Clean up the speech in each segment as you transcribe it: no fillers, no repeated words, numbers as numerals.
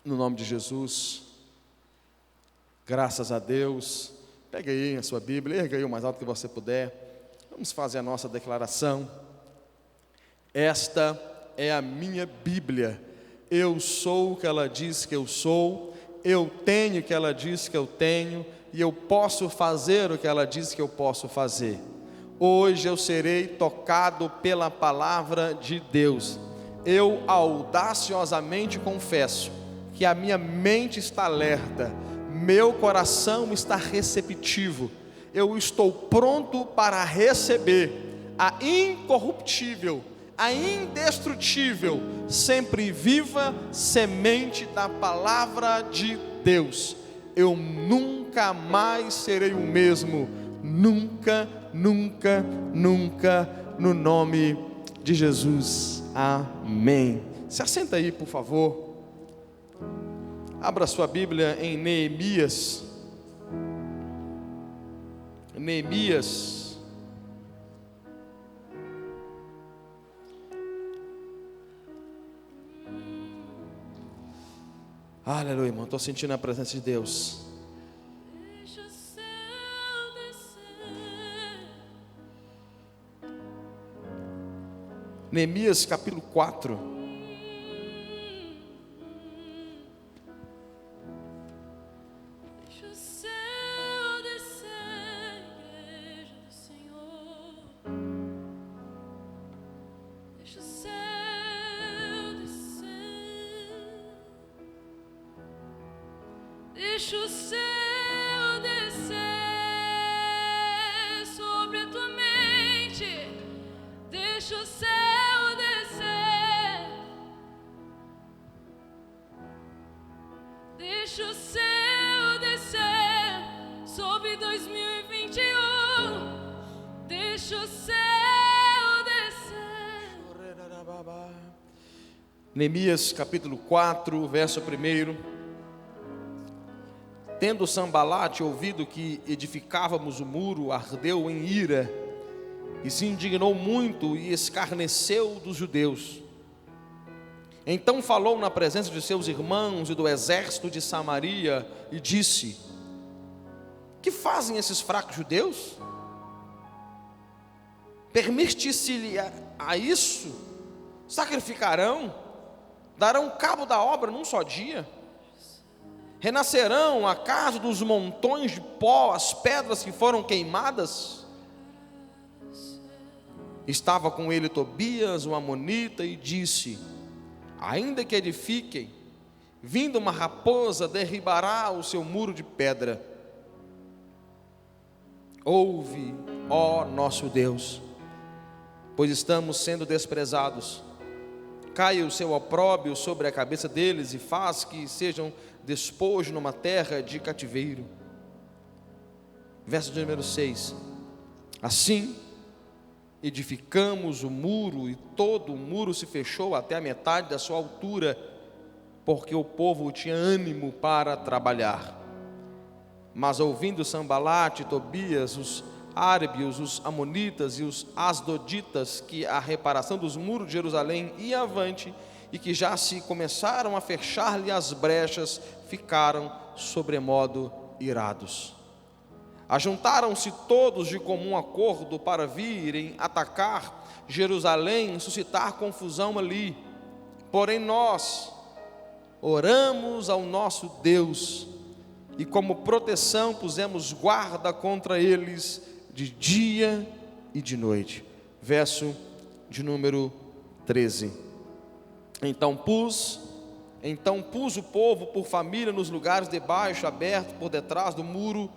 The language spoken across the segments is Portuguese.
No nome de Jesus, graças a Deus. Pegue aí a sua Bíblia, erga aí o mais alto que você puder. Vamos fazer a nossa declaração. Esta é a minha Bíblia. Eu sou o que ela diz que eu sou, eu tenho o que ela diz que eu tenho, e eu posso fazer o que ela diz que eu posso fazer. Hoje eu serei tocado pela palavra de Deus. Eu audaciosamente confesso que a minha mente está alerta, meu coração está receptivo, eu estou pronto para receber a incorruptível, a indestrutível, sempre viva semente da palavra de Deus. Eu nunca mais serei o mesmo, nunca, nunca, nunca, no nome de Jesus, amém. Se assenta aí, por favor. Abra sua Bíblia em Neemias. Neemias. Aleluia, irmão. Estou sentindo a presença de Deus. Deixa o céu descer. Neemias capítulo 4. Deixa o céu descer, igreja do Senhor. Deixa o céu descer. Deixa o céu descer sobre a tua mente. Deixa o céu descer. Deixa o céu descer sobre 2021. Deixa o céu descer. Neemias capítulo 4, verso 1. Tendo Sambalate ouvido que edificávamos o muro, ardeu em ira, e se indignou muito e escarneceu dos judeus. Então falou na presença de seus irmãos e do exército de Samaria, e disse: que fazem esses fracos judeus? Permitir-se-lhe a isso? Sacrificarão? Darão cabo da obra num só dia? Renascerão acaso dos montões de pó as pedras que foram queimadas? Estava com ele Tobias, o amonita, e disse: ainda que edifiquem, vindo uma raposa derribará o seu muro de pedra. Ouve, ó nosso Deus, pois estamos sendo desprezados. Caia o seu opróbrio sobre a cabeça deles e faz que sejam despojo numa terra de cativeiro. Verso de número 6. Assim edificamos o muro, e todo o muro se fechou até a metade da sua altura, porque o povo tinha ânimo para trabalhar. Mas ouvindo Sambalate, Tobias, os árabes, os amonitas e os asdoditas, que a reparação dos muros de Jerusalém ia avante, e que já se começaram a fechar-lhe as brechas, ficaram sobremodo irados. Ajuntaram-se todos de comum acordo para virem atacar Jerusalém e suscitar confusão ali. Porém nós oramos ao nosso Deus, e como proteção pusemos guarda contra eles de dia e de noite. Verso de número 13. Então pus o povo por família nos lugares debaixo, aberto por detrás do muro,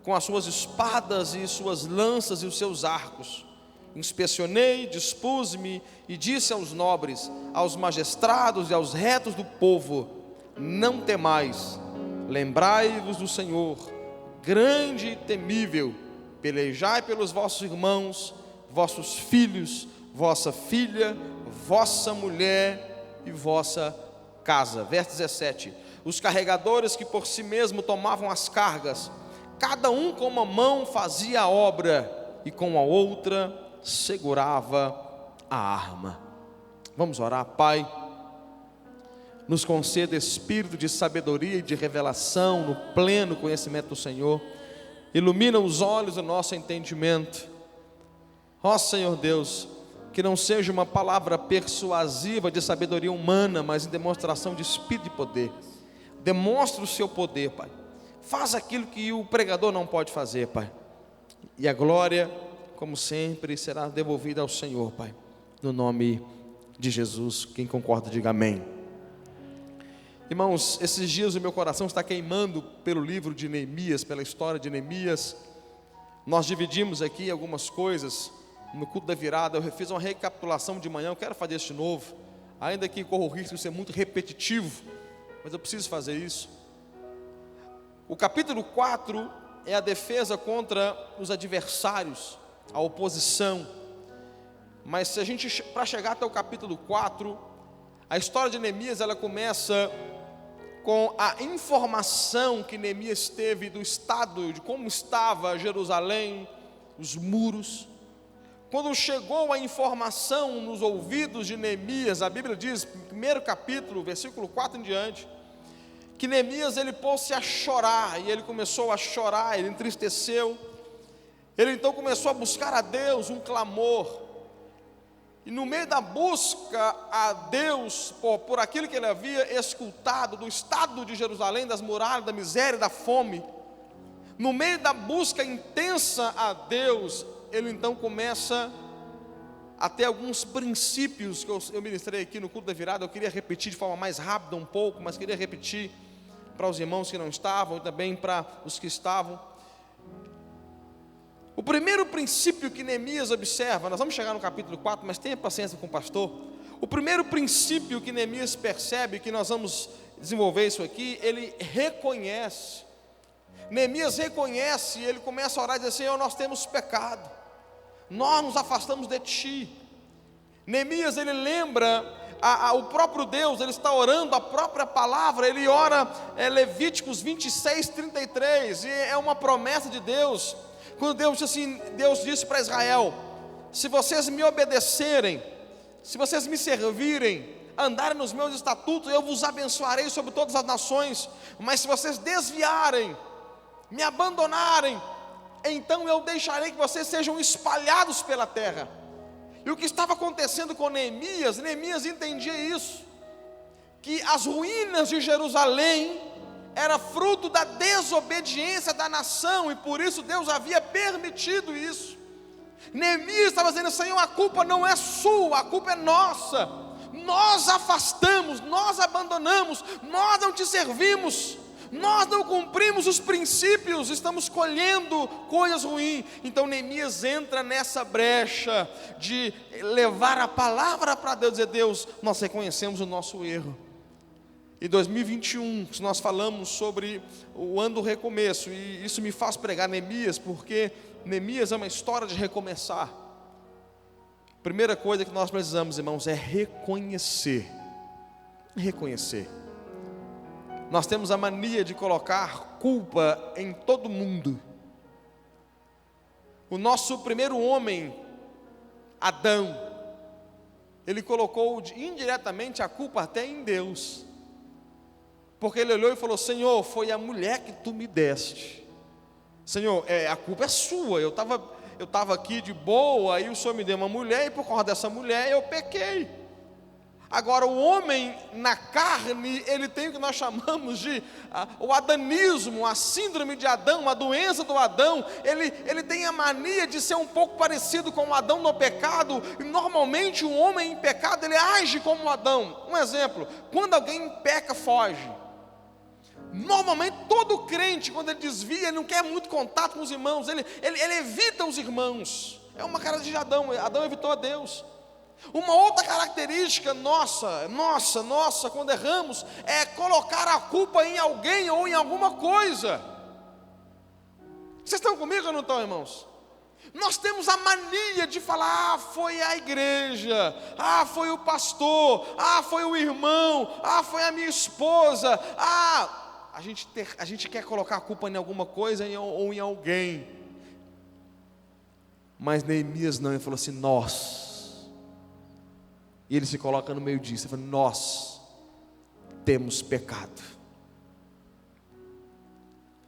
com as suas espadas e suas lanças e os seus arcos. Inspecionei, dispus-me e disse aos nobres, aos magistrados e aos retos do povo: não temais, lembrai-vos do Senhor, grande e temível, pelejai pelos vossos irmãos, vossos filhos, vossa filha, vossa mulher e vossa casa. Verso 17. Os carregadores que por si mesmo tomavam as cargas, cada um com uma mão fazia a obra, e com a outra segurava a arma. Vamos orar. Pai, nos conceda espírito de sabedoria e de revelação no pleno conhecimento do Senhor. Ilumina os olhos do nosso entendimento. Ó Senhor Deus, que não seja uma palavra persuasiva de sabedoria humana, mas em demonstração de espírito e poder. Demonstra o seu poder, Pai. Faz aquilo que o pregador não pode fazer, Pai. E a glória, como sempre, será devolvida ao Senhor, Pai. No nome de Jesus. Quem concorda, diga amém. Irmãos, esses dias o meu coração está queimando pelo livro de Neemias, pela história de Neemias. Nós dividimos aqui algumas coisas no culto da virada. Eu fiz uma recapitulação de manhã, eu quero fazer isso de novo, ainda que corra o risco de ser muito repetitivo, mas eu preciso fazer isso. O capítulo 4 é a defesa contra os adversários, a oposição. Mas se a gente, para chegar até o capítulo 4, a história de Neemias, ela começa com a informação que Neemias teve do estado, de como estava Jerusalém, os muros. Quando chegou a informação nos ouvidos de Neemias, a Bíblia diz, no primeiro capítulo, versículo 4 em diante, que Neemias ele pôs-se a chorar, e ele começou a chorar, ele entristeceu. Ele então começou a buscar a Deus, um clamor. E no meio da busca a Deus, por aquilo que ele havia escutado do estado de Jerusalém, das muralhas, da miséria, da fome, no meio da busca intensa a Deus, ele então começa a ter alguns princípios que eu ministrei aqui no culto da virada. Eu queria repetir de forma mais rápida um pouco, mas queria repetir para os irmãos que não estavam e também para os que estavam. O primeiro princípio que Neemias observa, nós vamos chegar no capítulo 4, mas tenha paciência com o pastor. O primeiro princípio que Neemias percebe, que nós vamos desenvolver isso aqui, ele reconhece. Neemias reconhece, ele começa a orar e diz: Senhor, nós temos pecado, nós nos afastamos de Ti. Neemias, ele lembra o próprio Deus, ele está orando a própria palavra, ele ora Levíticos 26, 33, e é uma promessa de Deus. Quando Deus disse para Israel: se vocês me obedecerem, se vocês me servirem, andarem nos meus estatutos, eu vos abençoarei sobre todas as nações. Mas se vocês desviarem, me abandonarem, então eu deixarei que vocês sejam espalhados pela terra. E o que estava acontecendo com Neemias, Neemias entendia isso, que as ruínas de Jerusalém era fruto da desobediência da nação, e por isso Deus havia permitido isso. Neemias estava dizendo: Senhor, a culpa não é sua, a culpa é nossa. Nós afastamos, nós abandonamos, nós não te servimos, nós não cumprimos os princípios, estamos colhendo coisas ruins. Então Neemias entra nessa brecha de levar a palavra para Deus, dizer: Deus, nós reconhecemos o nosso erro. Em 2021, nós falamos sobre o ano do recomeço, e isso me faz pregar Neemias, porque Neemias é uma história de recomeçar. Primeira coisa que nós precisamos, irmãos, é reconhecer. Reconhecer. Nós temos a mania de colocar culpa em todo mundo. O nosso primeiro homem, Adão, ele colocou indiretamente a culpa até em Deus. Porque ele olhou e falou: Senhor, foi a mulher que tu me deste. Senhor, a culpa é sua, eu estava aqui de boa, aí o Senhor me deu uma mulher, e por causa dessa mulher eu pequei. Agora o homem na carne, ele tem o que nós chamamos de o adanismo, a síndrome de Adão, a doença do Adão. Ele tem a mania de ser um pouco parecido com o Adão no pecado, e normalmente o homem em pecado, ele age como o Adão. Um exemplo: quando alguém peca, foge. Normalmente todo crente, quando ele desvia, ele não quer muito contato com os irmãos, ele evita os irmãos. É uma cara de Adão. Adão evitou a Deus. Uma outra característica nossa, quando erramos, é colocar a culpa em alguém ou em alguma coisa. Vocês estão comigo ou não estão, irmãos? Nós temos a mania de falar: foi a igreja, foi o pastor, foi o irmão, foi a minha esposa. A gente quer colocar a culpa em alguma coisa ou em alguém. Mas Neemias não, ele falou assim: nós. E ele se coloca no meio disso, ele falou: nós. temos pecado.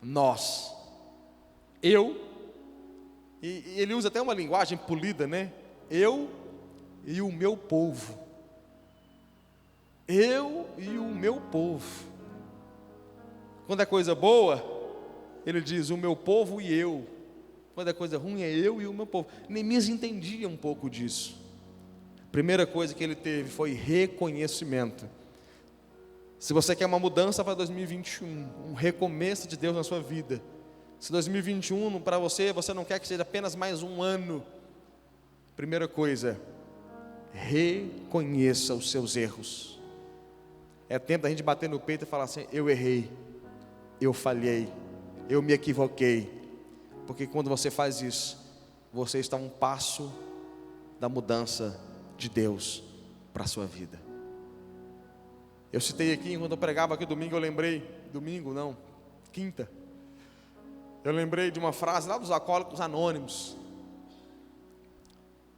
Nós, eu, e ele usa até uma linguagem polida, né? Eu e o meu povo. Eu e o meu povo. Quando é coisa boa, ele diz o meu povo e eu. Quando é coisa ruim, é eu e o meu povo. Neemias entendia um pouco disso. Primeira coisa que ele teve foi reconhecimento. Se você quer uma mudança para 2021, um recomeço de Deus na sua vida, se 2021 para você não quer que seja apenas mais um ano, primeira coisa, reconheça os seus erros. É tempo da gente bater no peito e falar assim: eu errei, eu falhei, eu me equivoquei. Porque quando você faz isso, você está a um passo da mudança de Deus para a sua vida. Eu citei aqui, enquanto eu pregava aqui domingo, eu lembrei, quinta, eu lembrei de uma frase lá dos Alcoólicos Anônimos.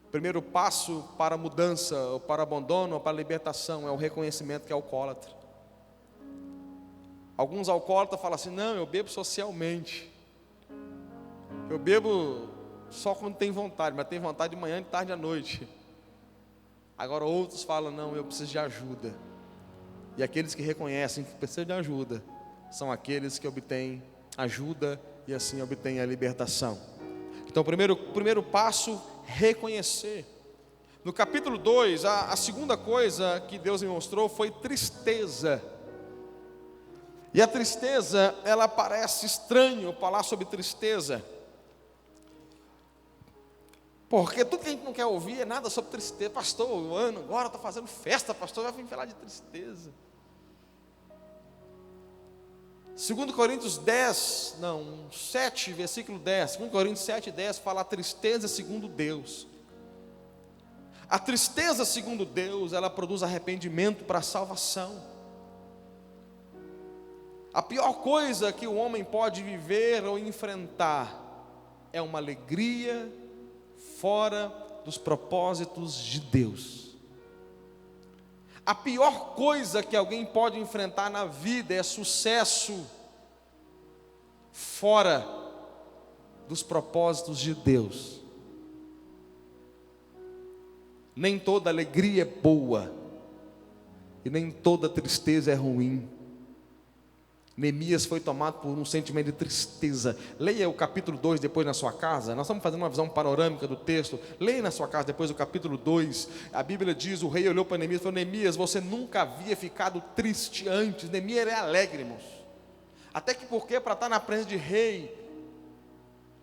O primeiro passo para a mudança, ou para o abandono, ou para a libertação, é o reconhecimento que é alcoólatra. Alguns alcoólatras falam assim: não, eu bebo socialmente, eu bebo só quando tem vontade, mas tem vontade de manhã, de tarde e à noite. Agora outros falam: não, eu preciso de ajuda. E aqueles que reconhecem que precisam de ajuda são aqueles que obtêm ajuda e assim obtêm a libertação. Então, o primeiro passo, reconhecer. No capítulo 2, a segunda coisa que Deus me mostrou foi tristeza. E a tristeza, ela parece estranho falar sobre tristeza, porque tudo que a gente não quer ouvir é nada sobre tristeza. Pastor, o ano agora está fazendo festa, pastor, vai vir falar de tristeza. 2 Coríntios 7, versículo 10, 2 Coríntios 7, 10, fala a tristeza segundo Deus. A tristeza segundo Deus, ela produz arrependimento para a salvação. A pior coisa que o homem pode viver ou enfrentar é uma alegria fora dos propósitos de Deus. A pior coisa que alguém pode enfrentar na vida é sucesso fora dos propósitos de Deus. Nem toda alegria é boa e nem toda tristeza é ruim. Neemias foi tomado por um sentimento de tristeza. Leia o capítulo 2 depois na sua casa. Nós estamos fazendo uma visão panorâmica do texto. Leia na sua casa depois o capítulo 2. A Bíblia diz: o rei olhou para Neemias e falou: Neemias, você nunca havia ficado triste antes. Neemias era alegre, irmãos. Até que porque para estar na presença de rei,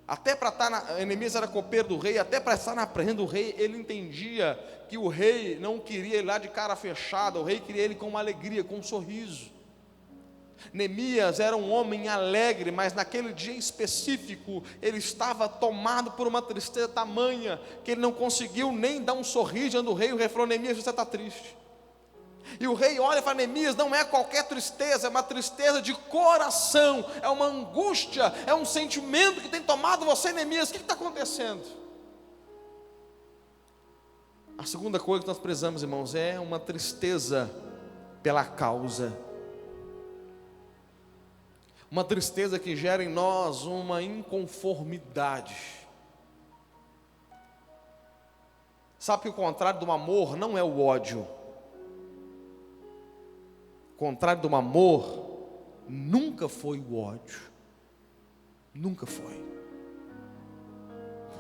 até para estar Neemias era copeiro do rei, até para estar na presença do rei, ele entendia que o rei não queria ele lá de cara fechada. O rei queria ele com uma alegria, com um sorriso. Neemias era um homem alegre, mas naquele dia específico ele estava tomado por uma tristeza tamanha que ele não conseguiu nem dar um sorriso diante do rei. O rei falou: Neemias, você está triste. E o rei olha e fala: Neemias, não é qualquer tristeza, é uma tristeza de coração, é uma angústia, é um sentimento que tem tomado você, Neemias. O que está acontecendo? A segunda coisa que nós precisamos, irmãos, é uma tristeza pela causa. Uma tristeza que gera em nós uma inconformidade. Sabe que o contrário do amor não é o ódio. O contrário do amor nunca foi o ódio. Nunca foi.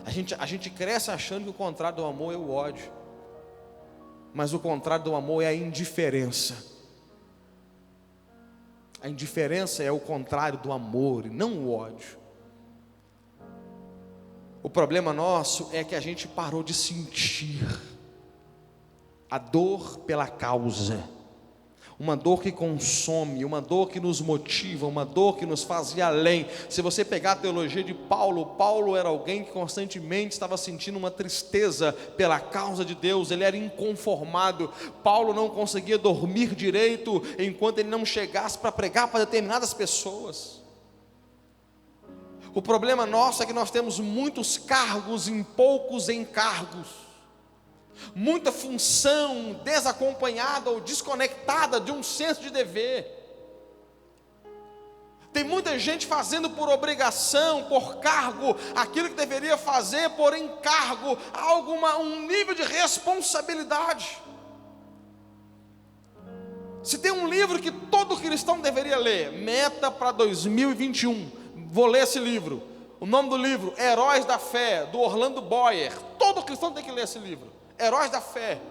A gente cresce achando que o contrário do amor é o ódio. Mas o contrário do amor é a indiferença. A indiferença é o contrário do amor e não o ódio. O problema nosso é que a gente parou de sentir a dor pela causa. Uma dor que consome, uma dor que nos motiva, uma dor que nos faz ir além. Se você pegar a teologia de Paulo, Paulo era alguém que constantemente estava sentindo uma tristeza pela causa de Deus. Ele era inconformado. Paulo não conseguia dormir direito enquanto ele não chegasse para pregar para determinadas pessoas. O problema nosso é que nós temos muitos cargos em poucos encargos. muita função desacompanhada ou desconectada de um senso de dever. Tem muita gente fazendo por obrigação, por cargo, aquilo que deveria fazer por encargo, um nível de responsabilidade. Se tem um livro que todo cristão deveria ler, meta para 2021, vou ler esse livro. O nome do livro, Heróis da Fé, do Orlando Boyer. Todo cristão tem que ler esse livro, Heróis da Fé.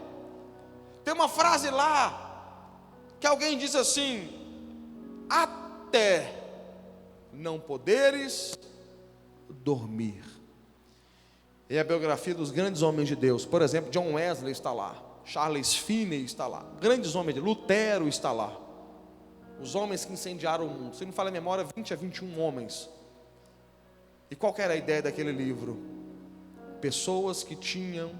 Tem uma frase lá, que alguém diz assim: até não poderes dormir. É a biografia dos grandes homens de Deus. Por exemplo, John Wesley está lá, Charles Finney está lá, grandes homens de Lutero está lá, os homens que incendiaram o mundo. Se não fala a memória, 20 a 21 homens. E qual que era a ideia daquele livro? Pessoas que tinham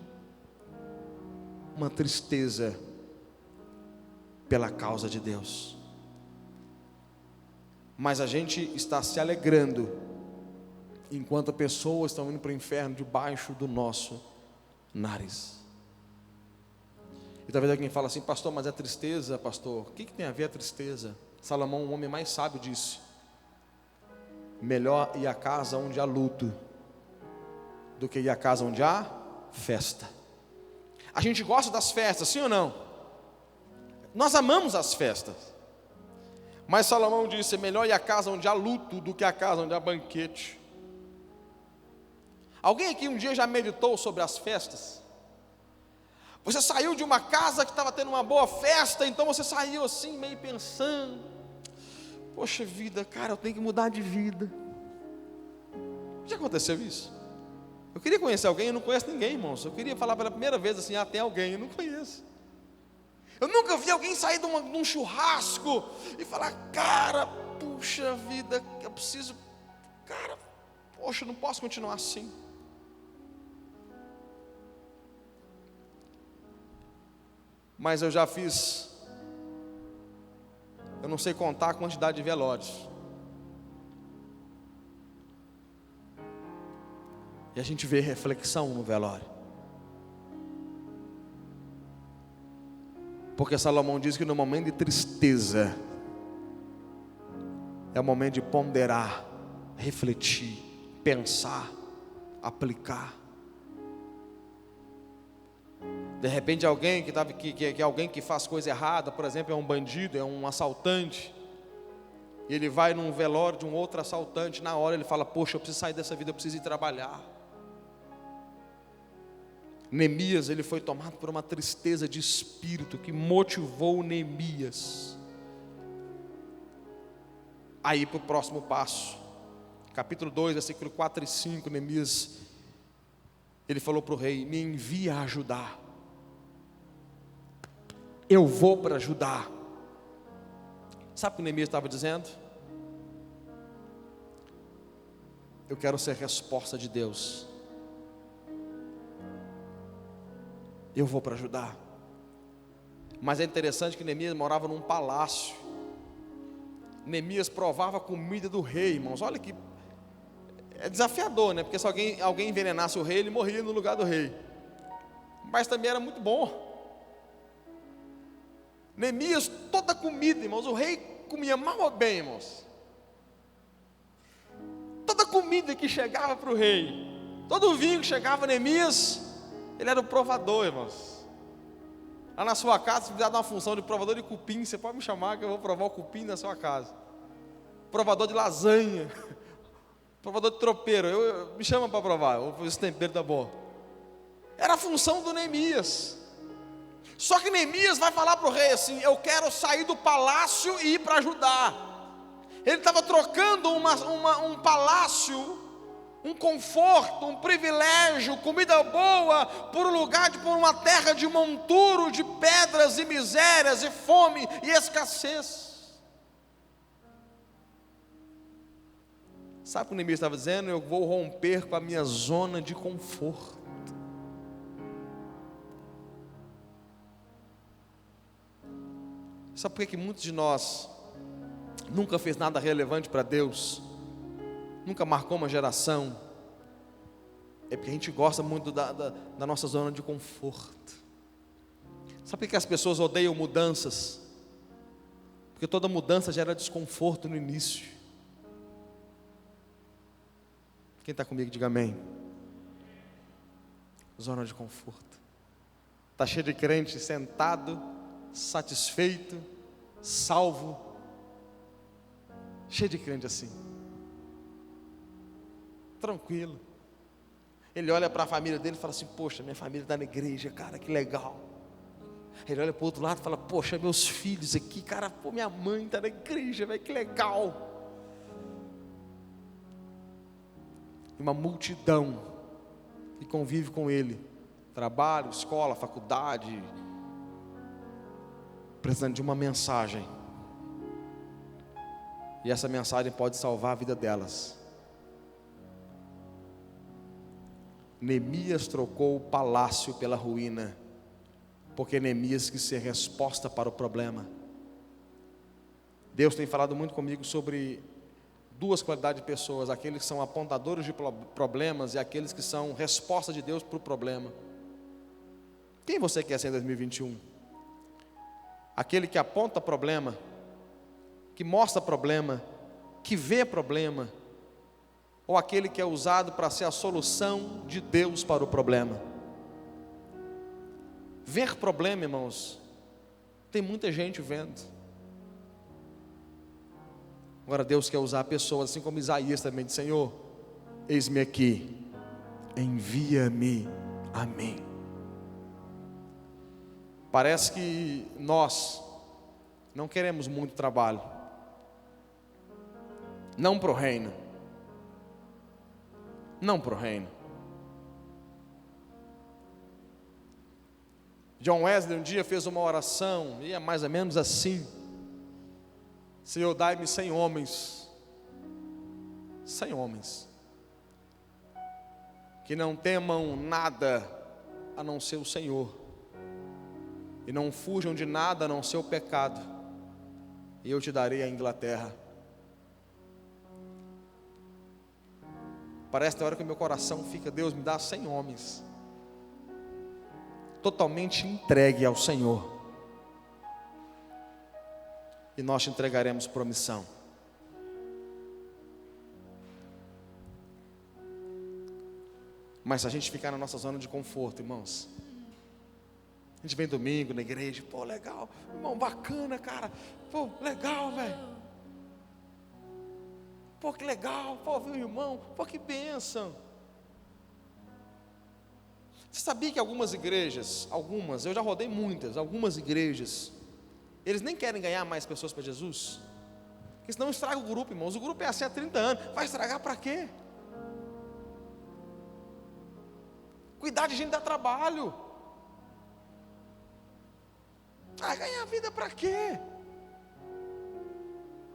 uma tristeza pela causa de Deus. Mas a gente está se alegrando enquanto pessoas estão indo para o inferno debaixo do nosso nariz. E talvez alguém fale assim: pastor, mas é tristeza, pastor. O que tem a ver a tristeza? Salomão, o homem mais sábio, disse: melhor ir à casa onde há luto do que ir à casa onde há festa. A gente gosta das festas, sim ou não? Nós amamos as festas. Mas Salomão disse: é melhor ir à casa onde há luto do que a casa onde há banquete. Alguém aqui um dia já meditou sobre as festas? Você saiu de uma casa que estava tendo uma boa festa, então você saiu assim meio pensando: poxa vida, cara, eu tenho que mudar de vida. Já aconteceu isso? Eu queria conhecer alguém, eu não conheço ninguém, irmãos. Eu queria falar pela primeira vez assim: tem alguém, eu não conheço. Eu nunca vi alguém sair de um churrasco e falar: cara, puxa vida, eu preciso, cara, poxa, eu não posso continuar assim. Mas eu já fiz, eu não sei contar a quantidade de velórios. E a gente vê reflexão no velório. Porque Salomão diz que no momento de tristeza é o momento de ponderar, refletir, pensar, aplicar. De repente alguém que alguém que faz coisa errada, por exemplo, é um bandido, é um assaltante, e ele vai num velório de um outro assaltante, na hora ele fala: poxa, eu preciso sair dessa vida, eu preciso ir trabalhar. Neemias, ele foi tomado por uma tristeza de espírito que motivou Neemias a ir para o próximo passo. Capítulo 2, versículo 4 e 5, Neemias, ele falou para o rei: me envia a ajudar. Eu vou para ajudar. Sabe o que Neemias estava dizendo? Eu quero ser resposta de Deus. Eu vou para ajudar. Mas é interessante que Neemias morava num palácio. Neemias provava a comida do rei, irmãos. Olha que é desafiador, né? Porque se alguém envenenasse o rei, ele morria no lugar do rei. Mas também era muito bom. Neemias, toda a comida, irmãos, o rei comia mal ou bem, irmãos. Toda a comida que chegava para o rei, todo o vinho que chegava a Neemias, ele era o provador, irmãos. Lá na sua casa, se precisar dar uma função de provador de cupim, você pode me chamar que eu vou provar o cupim na sua casa. Provador de lasanha, provador de tropeiro, me chama para provar, esse tempero tá bom. Era a função do Neemias. Só que Neemias vai falar para o rei assim: eu quero sair do palácio e ir para ajudar. Ele estava trocando um palácio, um conforto, um privilégio, comida boa, por uma terra de monturo, de pedras e misérias, e fome e escassez. Sabe o que o Neemias estava dizendo? Eu vou romper com a minha zona de conforto. Sabe por que muitos de nós nunca fez nada relevante para Deus? Nunca marcou uma geração? É porque a gente gosta muito da nossa zona de conforto. Sabe por que as pessoas odeiam mudanças? Porque toda mudança gera desconforto no início. Quem está comigo, diga amém. Zona de conforto. Está cheio de crente sentado, satisfeito, salvo. Cheio de crente assim. Tranquilo. Ele olha para a família dele e fala assim: poxa, minha família está na igreja, cara, que legal. Ele olha para o outro lado e fala: poxa, meus filhos aqui, cara, pô, minha mãe está na igreja, velho, que legal. E uma multidão que convive com ele, trabalho, escola, faculdade, precisando de uma mensagem. E essa mensagem pode salvar a vida delas. Neemias trocou o palácio pela ruína, porque Neemias quis ser resposta para o problema. Deus tem falado muito comigo sobre duas qualidades de pessoas: aqueles que são apontadores de problemas e aqueles que são resposta de Deus para o problema. Quem você quer ser em 2021? Aquele que aponta problema, que mostra problema, que vê problema, ou aquele que é usado para ser a solução de Deus para o problema? Ver problema, irmãos, tem muita gente vendo. Agora Deus quer usar pessoas, assim como Isaías também disse: Senhor, eis-me aqui, envia-me a mim. Parece que nós não queremos muito trabalho, não para o reino, não para o reino. John Wesley um dia fez uma oração, e é mais ou menos assim: Senhor, dai-me 100 homens, 100 homens, que não temam nada a não ser o Senhor, e não fujam de nada a não ser o pecado, e eu te darei a Inglaterra. Parece na hora que o meu coração fica: Deus, me dá 100 homens, totalmente entregue ao Senhor, e nós te entregaremos promissão. Mas se a gente ficar na nossa zona de conforto, irmãos, a gente vem domingo na igreja, pô, legal, irmão, bacana, cara, pô, legal, velho, pô, que legal, pô, viu, irmão, pô, que bênção. Você sabia que algumas igrejas, eu já rodei muitas, algumas igrejas, eles nem querem ganhar mais pessoas para Jesus? Porque senão estraga o grupo, irmãos. O grupo é assim há 30 anos, vai estragar para quê? Cuidar de gente dá trabalho. Vai ganhar vida para quê?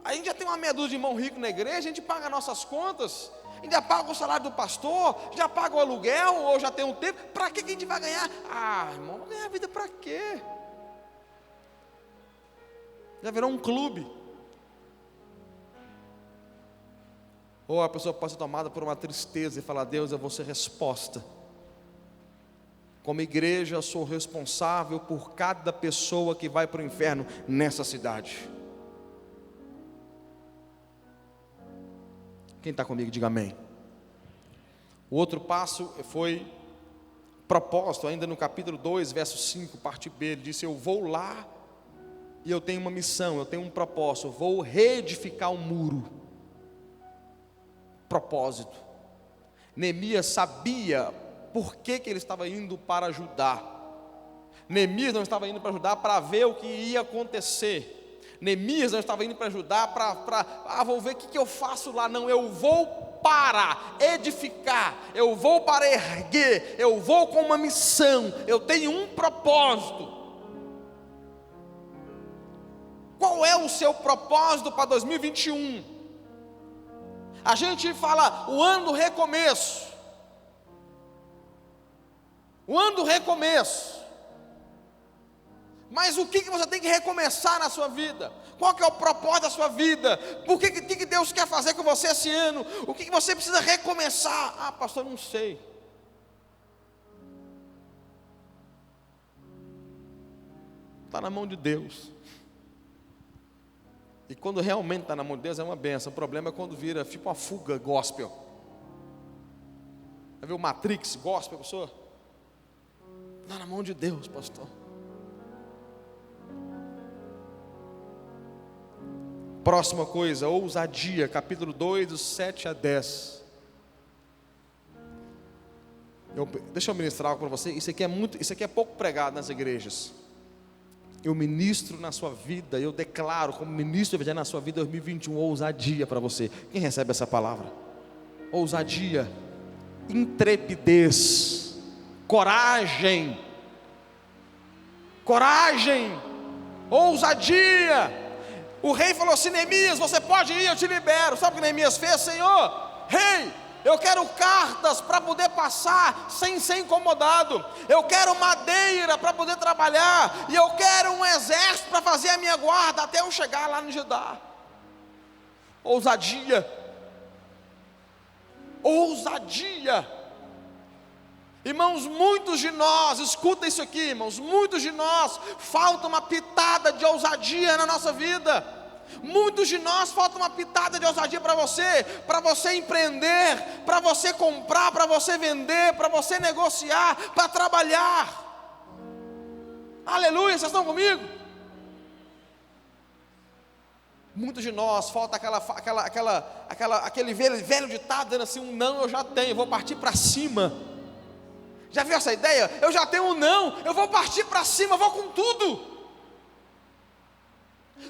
A gente já tem uma meia dúzia de irmão rico na igreja, a gente paga nossas contas, ainda paga o salário do pastor, já paga o aluguel, ou já tem um tempo. Para que a gente vai ganhar? Ah, irmão, ganhar vida para quê? Já virou um clube. Ou a pessoa pode ser tomada por uma tristeza e falar: Deus, eu vou ser resposta. Como igreja, eu sou responsável por cada pessoa que vai para o inferno nessa cidade. Quem está comigo, diga amém. O outro passo foi propósito, ainda no capítulo 2, verso 5, parte B, ele disse: eu vou lá e eu tenho uma missão, eu tenho um propósito, eu vou reedificar um muro. Propósito. Neemias sabia por que ele estava indo para Judá. Neemias não estava indo para Judá para ver o que ia acontecer. Neemias não estava indo para Judá vou ver o que eu faço lá. Não, eu vou para edificar, eu vou para erguer, eu vou com uma missão, eu tenho um propósito. Qual é o seu propósito para 2021? A gente fala o ano do recomeço, o ano do recomeço. Mas o que você tem que recomeçar na sua vida? Qual que é o propósito da sua vida? Por que Deus quer fazer com você esse ano? O que você precisa recomeçar? Ah, pastor, não sei. Está na mão de Deus. E quando realmente está na mão de Deus é uma benção. O problema é quando vira tipo uma fuga gospel. Já viu o Matrix gospel, pessoa? Está na mão de Deus, pastor. Próxima coisa, ousadia, capítulo 2, dos 7 a 10. Deixa eu ministrar algo para você. Isso aqui é pouco pregado nas igrejas. Eu ministro na sua vida, eu declaro como ministro do Evangelho na sua vida 2021, ousadia para você. Quem recebe essa palavra? Ousadia, intrepidez, coragem, ousadia. O rei falou assim: Neemias, você pode ir, eu te libero. Sabe o que Neemias fez? Senhor, rei, eu quero cartas para poder passar sem ser incomodado. Eu quero madeira para poder trabalhar. E eu quero um exército para fazer a minha guarda até eu chegar lá no Judá. Ousadia. Irmãos, muitos de nós, escuta isso aqui, irmãos, muitos de nós falta uma pitada de ousadia na nossa vida. Muitos de nós falta uma pitada de ousadia para você empreender, para você comprar, para você vender, para você negociar, para trabalhar. Aleluia, vocês estão comigo? Muitos de nós falta aquele velho ditado dizendo assim: um não eu já tenho, eu vou partir para cima. Já viu essa ideia? Eu já tenho um não, eu vou partir para cima, eu vou com tudo.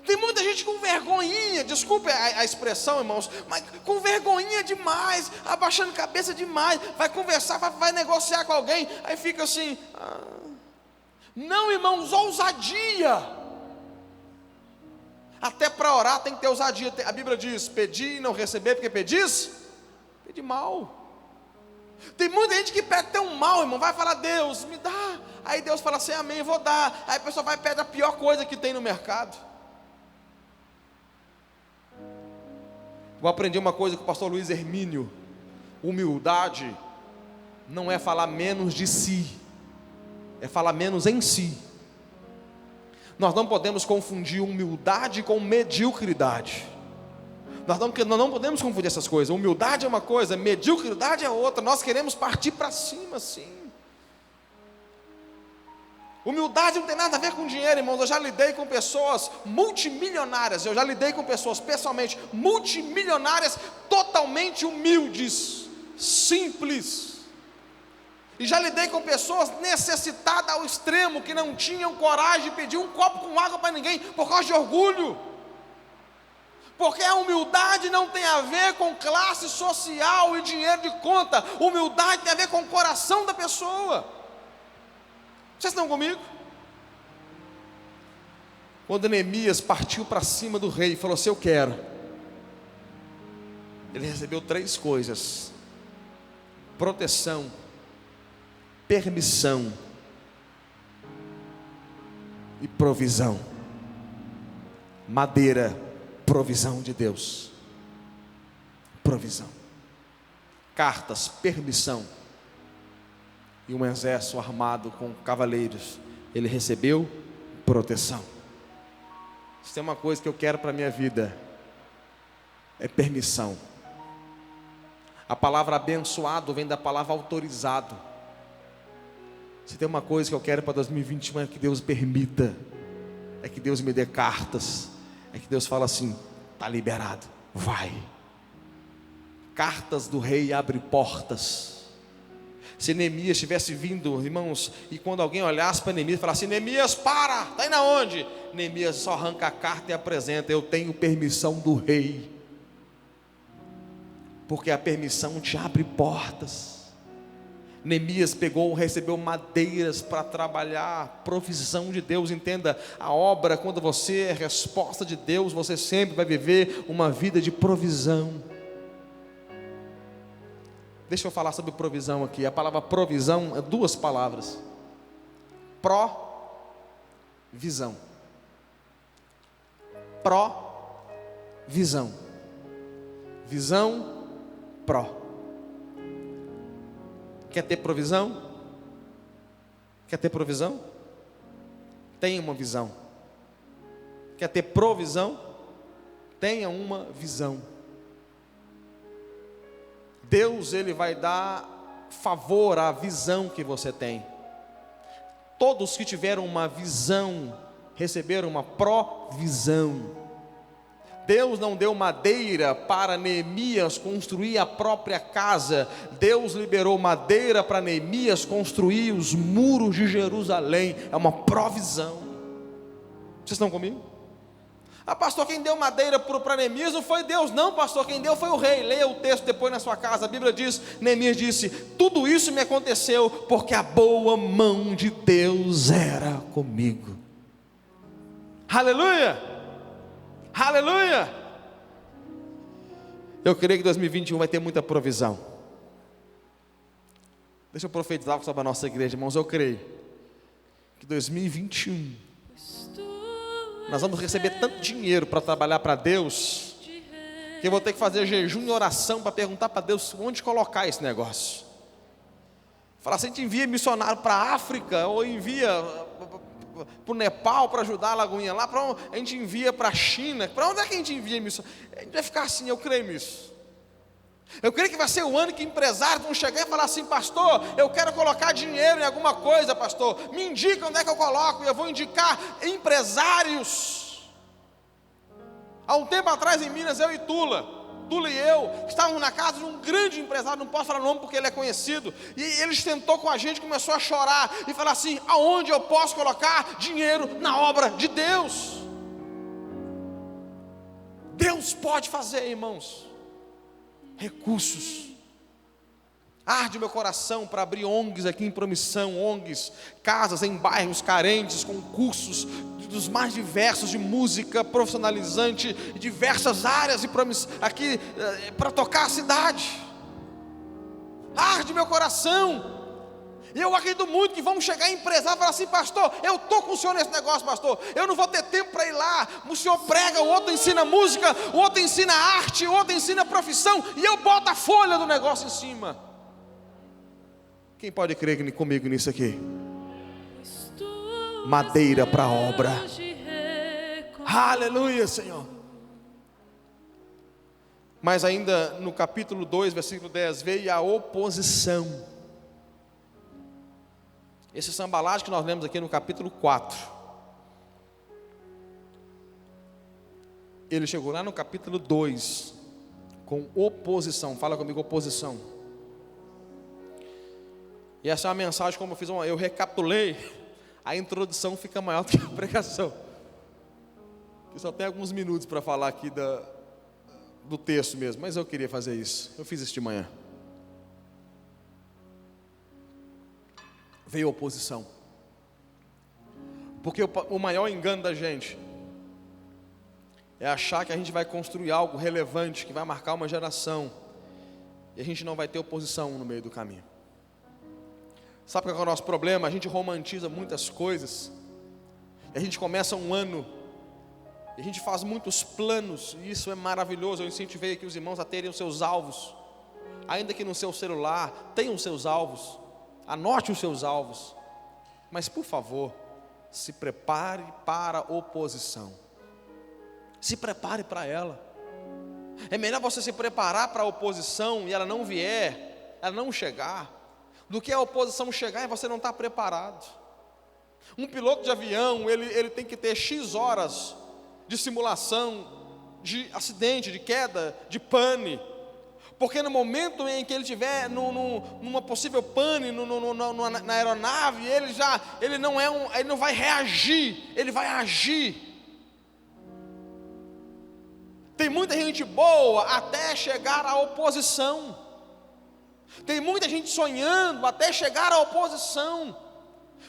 Tem muita gente com vergonhinha, desculpe a expressão, irmãos, mas com vergonhinha demais, abaixando cabeça demais, vai conversar, vai negociar com alguém, aí fica assim, Não, irmãos, ousadia. Até para orar tem que ter ousadia. A Bíblia diz: pedi e não receber, porque pedis, pedi mal. Tem muita gente que pede até um mal, irmão, vai falar: Deus, me dá. Aí Deus fala assim: amém, eu vou dar. Aí a pessoa vai e pede a pior coisa que tem no mercado. Eu aprendi uma coisa com o pastor Luiz Hermínio: humildade não é falar menos de si, é falar menos em si. Nós não podemos confundir humildade com mediocridade. Nós não podemos confundir essas coisas. Humildade é uma coisa, mediocridade é outra. Nós queremos partir para cima, sim. Humildade não tem nada a ver com dinheiro, irmãos. Eu já lidei com pessoas multimilionárias. Eu já lidei com pessoas pessoalmente multimilionárias, totalmente humildes, simples. E já lidei com pessoas necessitadas ao extremo, que não tinham coragem de pedir um copo com água para ninguém, por causa de orgulho. Porque a humildade não tem a ver com classe social e dinheiro de conta. Humildade tem a ver com o coração da pessoa. Vocês estão comigo? Quando Neemias partiu para cima do rei e falou assim: eu quero, ele recebeu 3 coisas: proteção, permissão e provisão. Madeira, provisão de Deus. Provisão. Cartas, permissão. E um exército armado com cavaleiros. Ele recebeu proteção. Se tem uma coisa que eu quero para a minha vida, é permissão. A palavra abençoado vem da palavra autorizado. Se tem uma coisa que eu quero para 2021, é que Deus permita, é que Deus me dê cartas, é que Deus fala assim: está liberado, vai. Cartas do rei abrem portas. Se Neemias tivesse vindo, irmãos, e quando alguém olhasse para Neemias e falasse: Neemias, para, está indo aonde? Neemias só arranca a carta e apresenta: eu tenho permissão do rei. Porque a permissão te abre portas. Neemias recebeu madeiras para trabalhar, provisão de Deus. Entenda, a obra, quando você é resposta de Deus, você sempre vai viver uma vida de provisão. Deixa eu falar sobre provisão aqui. A palavra provisão é 2 palavras: pró-visão. Pró-visão. Visão, pró. Quer ter provisão? Quer ter provisão? Tenha uma visão. Quer ter provisão? Tenha uma visão. Deus, Ele vai dar favor à visão que você tem. Todos que tiveram uma visão, receberam uma provisão. Deus não deu madeira para Neemias construir a própria casa. Deus liberou madeira para Neemias construir os muros de Jerusalém. É uma provisão. Vocês estão comigo? Ah, pastor, quem deu madeira para Neemias não foi Deus, não, pastor, quem deu foi o rei. Leia o texto depois na sua casa. A Bíblia diz, Neemias disse: tudo isso me aconteceu porque a boa mão de Deus era comigo. Aleluia! Aleluia! Eu creio que 2021 vai ter muita provisão. Deixa eu profetizar sobre a nossa igreja, irmãos. Eu creio que 2021 nós vamos receber tanto dinheiro para trabalhar para Deus, que eu vou ter que fazer jejum e oração para perguntar para Deus onde colocar esse negócio. Falar assim: a gente envia missionário para a África, ou envia para o Nepal para ajudar a Lagoinha lá, a gente envia para a China, para onde é que a gente envia missionário? A gente vai ficar assim, eu creio nisso. Eu creio que vai ser o ano que empresários vão chegar e falar assim: pastor, eu quero colocar dinheiro em alguma coisa, pastor, me indica onde é que eu coloco. E eu vou indicar empresários. Há um tempo atrás em Minas, eu e Tula e eu estávamos na casa de um grande empresário, não posso falar o nome porque ele é conhecido, e ele sentou com a gente, começou a chorar e falar assim: aonde eu posso colocar dinheiro na obra de Deus? Deus pode fazer, irmãos. Recursos. Arde meu coração para abrir ONGs aqui em Promissão, ONGs, casas em bairros carentes, com cursos dos mais diversos, de música profissionalizante, diversas áreas aqui para tocar a cidade. Arde meu coração. E eu acredito muito que vamos chegar empresário e falar assim: pastor, eu estou com o senhor nesse negócio, pastor, eu não vou ter tempo para ir lá. O senhor prega, o outro ensina música, o outro ensina arte, o outro ensina profissão, e eu boto a folha do negócio em cima. Quem pode crer comigo nisso aqui? Madeira para a obra. Aleluia, Senhor. Mas ainda no capítulo 2, versículo 10, veio a oposição. Esse sambalate que nós lemos aqui no capítulo 4, ele chegou lá no capítulo 2 com oposição. Fala comigo, oposição. E essa é uma mensagem, como eu recapitulei, a introdução fica maior do que a pregação. Eu só tenho alguns minutos para falar aqui do texto mesmo, mas eu queria fazer isso. Eu fiz isso de manhã. Veio oposição. Porque o maior engano da gente é achar que a gente vai construir algo relevante, que vai marcar uma geração, e a gente não vai ter oposição no meio do caminho. Sabe qual é o nosso problema? A gente romantiza muitas coisas, e a gente começa um ano, e a gente faz muitos planos, e isso é maravilhoso. Eu incentivei aqui os irmãos a terem os seus alvos, ainda que no seu celular, tenham os seus alvos. Anote os seus alvos, mas por favor, se prepare para a oposição. Se prepare para ela. É melhor você se preparar para a oposição e ela não vier, ela não chegar, do que a oposição chegar e você não estar preparado. Um piloto de avião, ele tem que ter X horas de simulação, de acidente, de queda, de pane. Porque no momento em que ele estiver numa possível pane na aeronave, ele não vai reagir, ele vai agir. Tem muita gente boa até chegar à oposição. Tem muita gente sonhando até chegar à oposição.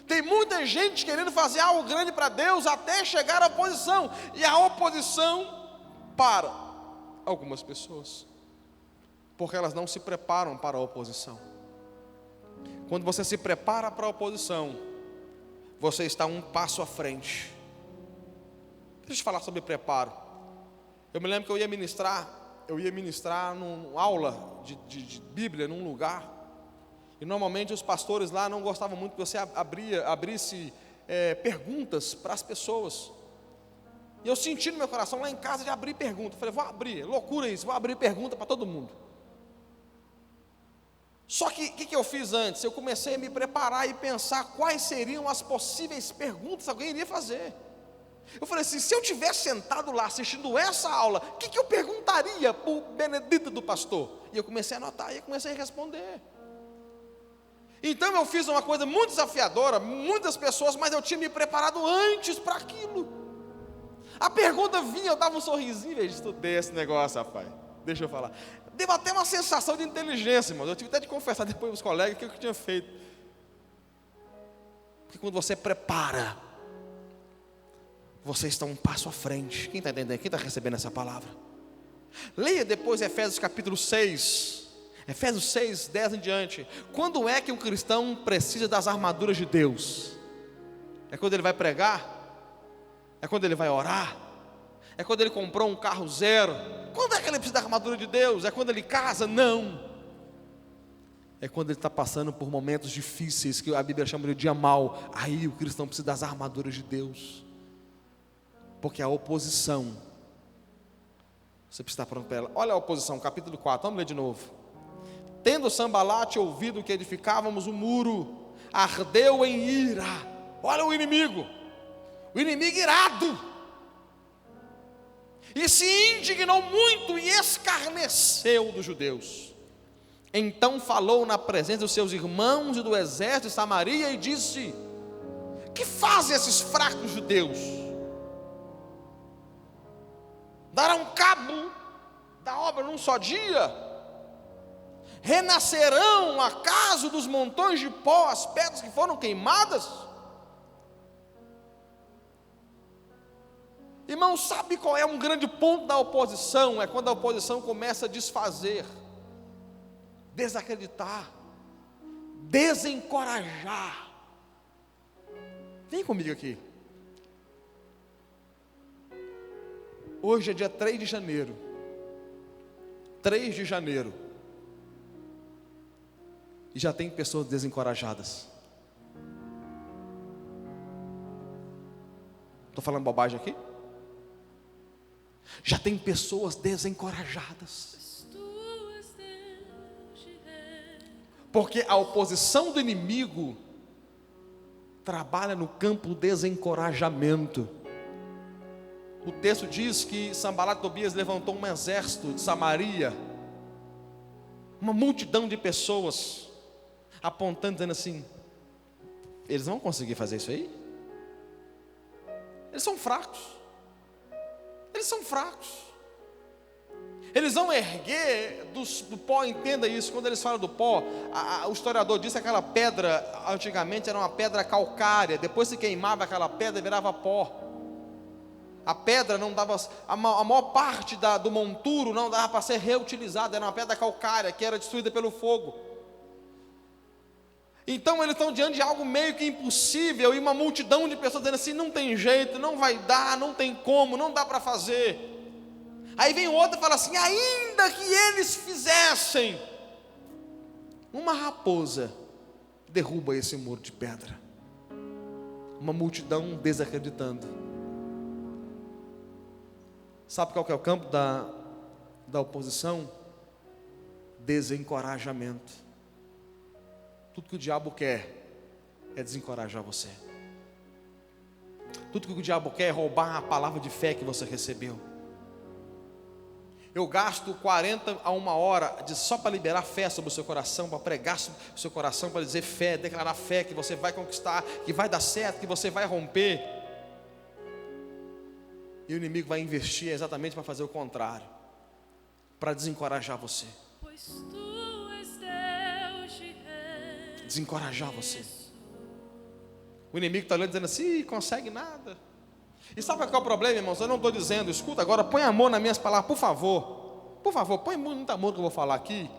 Tem muita gente querendo fazer algo grande para Deus até chegar à oposição. E a oposição para algumas pessoas, porque elas não se preparam para a oposição. Quando você se prepara para a oposição, você está um passo à frente. Deixa eu te falar sobre preparo. Eu me lembro que eu ia ministrar numa aula de Bíblia num lugar, e normalmente os pastores lá não gostavam muito que você abrisse perguntas para as pessoas. E eu senti no meu coração lá em casa de abrir pergunta. Falei, vou abrir, loucura isso, vou abrir pergunta para todo mundo. Só que o que eu fiz antes? Eu comecei a me preparar e pensar quais seriam as possíveis perguntas que alguém iria fazer. Eu falei assim, se eu tivesse sentado lá assistindo essa aula, o que eu perguntaria para o Benedito do pastor? E eu comecei a anotar e eu comecei a responder. Então eu fiz uma coisa muito desafiadora, muitas pessoas, mas eu tinha me preparado antes para aquilo. A pergunta vinha, eu dava um sorrisinho, veja, estudei esse negócio, rapaz. Deixa eu falar. Deu até uma sensação de inteligência, irmão. Eu tive até de confessar depois aos colegas o que eu tinha feito. Porque quando você prepara, você está um passo à frente. Quem está entendendo? Quem está recebendo essa palavra? Leia depois Efésios capítulo 6. Efésios 6, 10 em diante. Quando é que um cristão precisa das armaduras de Deus? É quando ele vai pregar? É quando ele vai orar? É quando ele comprou um carro zero? Quando é que ele precisa da armadura de Deus? É quando ele casa? Não. É quando ele está passando por momentos difíceis, que a Bíblia chama de dia mau. Aí o cristão precisa das armaduras de Deus. Porque a oposição, você precisa estar pronto para ela. Olha a oposição, capítulo 4, vamos ler de novo. Tendo Sambalate ouvido que edificávamos o muro, ardeu em ira. Olha o inimigo irado. E se indignou muito e escarneceu dos judeus. Então falou na presença dos seus irmãos e do exército de Samaria e disse: que fazem esses fracos judeus? Darão cabo da obra num só dia? Renascerão acaso dos montões de pó as pedras que foram queimadas? Irmão, sabe qual é um grande ponto da oposição? É quando a oposição começa a desfazer, desacreditar, desencorajar. Vem comigo aqui. Hoje é dia 3 de janeiro. 3 de janeiro. E já tem pessoas desencorajadas. Estou falando bobagem aqui? Já tem pessoas desencorajadas. Porque a oposição do inimigo trabalha no campo do desencorajamento. O texto diz que Sambalat e Tobias levantou um exército de Samaria, uma multidão de pessoas, apontando, dizendo assim: eles não vão conseguir fazer isso aí? Eles são fracos. Eles são fracos. Eles vão erguer do pó, entenda isso. Quando eles falam do pó, o historiador diz que aquela pedra antigamente era uma pedra calcária. Depois se queimava aquela pedra, virava pó. A pedra não dava, a maior parte do monturo não dava para ser reutilizada. Era uma pedra calcária que era destruída pelo fogo. Então eles estão diante de algo meio que impossível, e uma multidão de pessoas dizendo assim: não tem jeito, não vai dar, não tem como, não dá para fazer. Aí vem outro e fala assim: ainda que eles fizessem, uma raposa derruba esse muro de pedra. Uma multidão desacreditando. Sabe qual que é o campo da oposição? Desencorajamento. Tudo que o diabo quer é desencorajar você. Tudo que o diabo quer é roubar a palavra de fé que você recebeu. Eu gasto 40 a 1 hora só para liberar fé sobre o seu coração, para pregar sobre o seu coração, para dizer fé, declarar fé, que você vai conquistar, que vai dar certo, que você vai romper. E o inimigo vai investir exatamente para fazer o contrário, para desencorajar você. Pois tu és Deus de reis. Desencorajar você. O inimigo está olhando dizendo assim: consegue nada. E sabe qual é o problema, irmãos? Eu não estou dizendo, escuta agora, põe amor nas minhas palavras, por favor. Por favor, põe muito amor que eu vou falar aqui.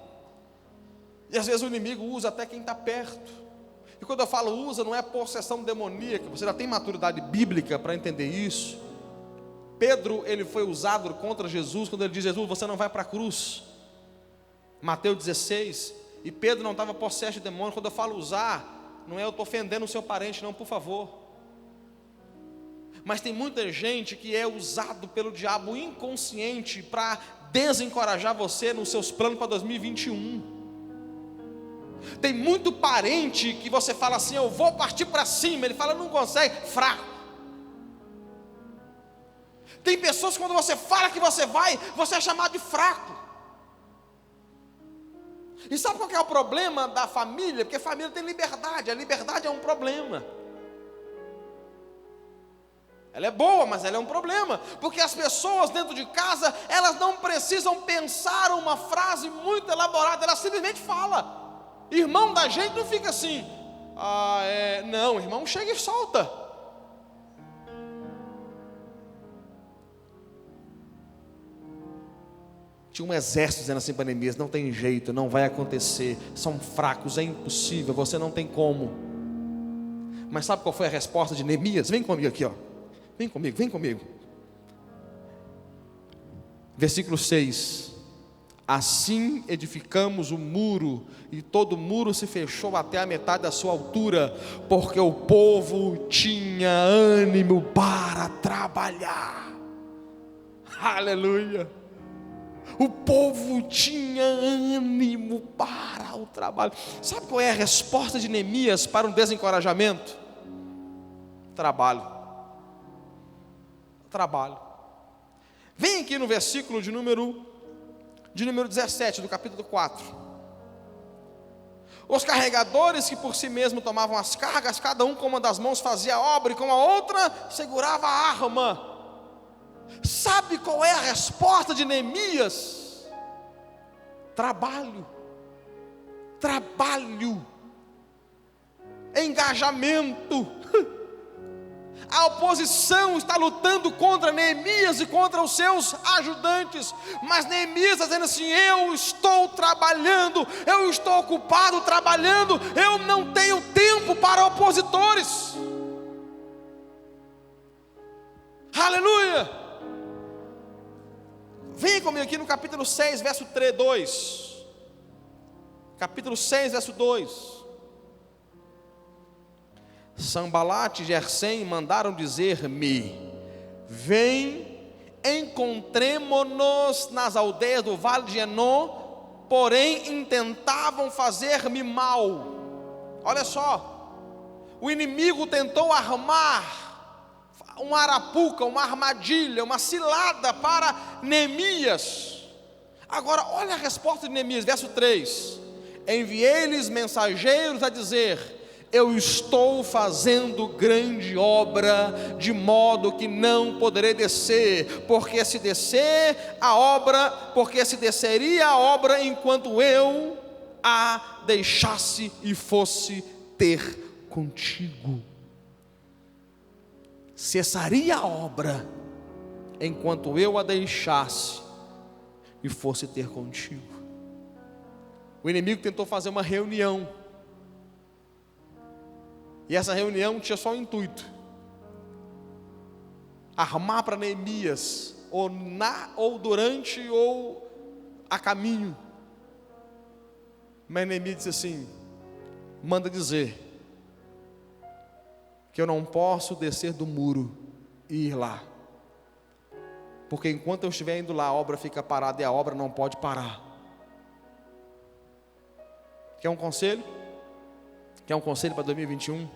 E às vezes o inimigo usa até quem está perto. E quando eu falo usa, não é possessão demoníaca. Você já tem maturidade bíblica para entender isso. Pedro, ele foi usado contra Jesus, quando ele diz: Jesus, você não vai para a cruz. Mateus 16. E Pedro não estava possesso de demônio. Quando eu falo usar, não é eu estou ofendendo o seu parente, não, por favor. Mas tem muita gente que é usado pelo diabo inconsciente para desencorajar você nos seus planos para 2021. Tem muito parente que você fala assim, eu vou partir para cima, ele fala, não consegue, fraco. Tem pessoas que quando você fala que você vai, você é chamado de fraco. E sabe qual que é o problema da família? Porque a família tem liberdade, a liberdade é um problema. Ela é boa, mas ela é um problema, porque as pessoas dentro de casa, elas não precisam pensar uma frase muito elaborada, elas simplesmente falam. Irmão da gente não fica assim, não, irmão chega e solta. Tinha um exército dizendo assim para Neemias, não tem jeito, não vai acontecer, são fracos, é impossível, você não tem como. Mas sabe qual foi a resposta de Neemias? Vem comigo aqui, ó. Vem comigo. Versículo 6. Assim edificamos o muro, e todo o muro se fechou até a metade da sua altura, porque o povo tinha ânimo para trabalhar. Aleluia! O povo tinha ânimo para o trabalho. Sabe qual é a resposta de Neemias para um desencorajamento? Trabalho. Vem aqui no versículo de número 17 do capítulo 4. Os carregadores que por si mesmo tomavam as cargas, cada um com uma das mãos fazia a obra e com a outra segurava a arma. Sabe qual é a resposta de Neemias? Trabalho. Engajamento. A oposição está lutando contra Neemias e contra os seus ajudantes, mas Neemias está dizendo assim, eu estou trabalhando, eu estou ocupado trabalhando, eu não tenho tempo para opositores. Aleluia! Vem comigo aqui no capítulo 6, verso 2. Capítulo 6, verso 2. Sambalate e Gersem mandaram dizer-me, vem, encontremo-nos nas aldeias do vale de Enon, porém intentavam fazer-me mal. Olha só, o inimigo tentou armar uma arapuca, uma armadilha, uma cilada para Neemias. Agora olha a resposta de Neemias, verso 3. Enviei-lhes mensageiros a dizer, eu estou fazendo grande obra, de modo que não poderei descer, porque se desceria a obra enquanto eu a deixasse e fosse ter contigo. Cessaria a obra enquanto eu a deixasse e fosse ter contigo. O inimigo tentou fazer uma reunião. E essa reunião tinha só um intuito: armar para Neemias, ou durante, ou a caminho. Mas Neemias disse assim: manda dizer que eu não posso descer do muro e ir lá, porque enquanto eu estiver indo lá, a obra fica parada e a obra não pode parar. Quer um conselho? Quer um conselho para 2021?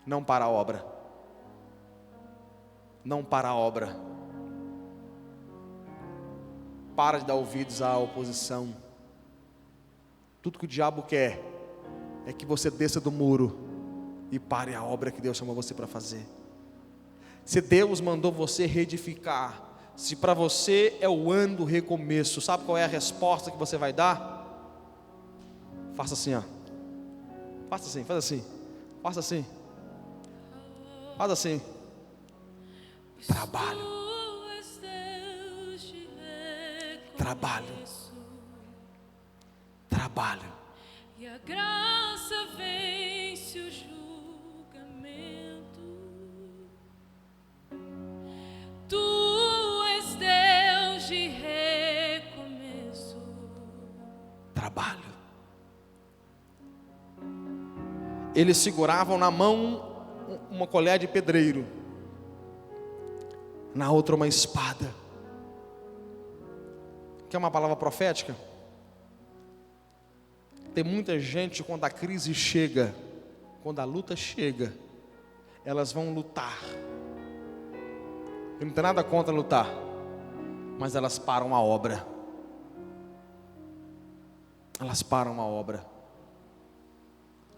Não para a obra. Não para a obra. Para de dar ouvidos à oposição. Tudo que o diabo quer é que você desça do muro e pare a obra que Deus chamou você para fazer. Se Deus mandou você reedificar, se para você é o ano do recomeço, sabe qual é a resposta que você vai dar? Faça assim, ó. Faça assim, faz assim. Faça assim. Faz assim. Trabalho. E a graça vence o julgamento. Tu és Deus de recomeço. Eles seguravam na mão uma colher de pedreiro, na outra uma espada. Quer uma palavra profética? Tem muita gente, quando a crise chega, quando a luta chega, elas vão lutar. Eu não tenho nada contra lutar, mas elas param a obra. Elas param a obra.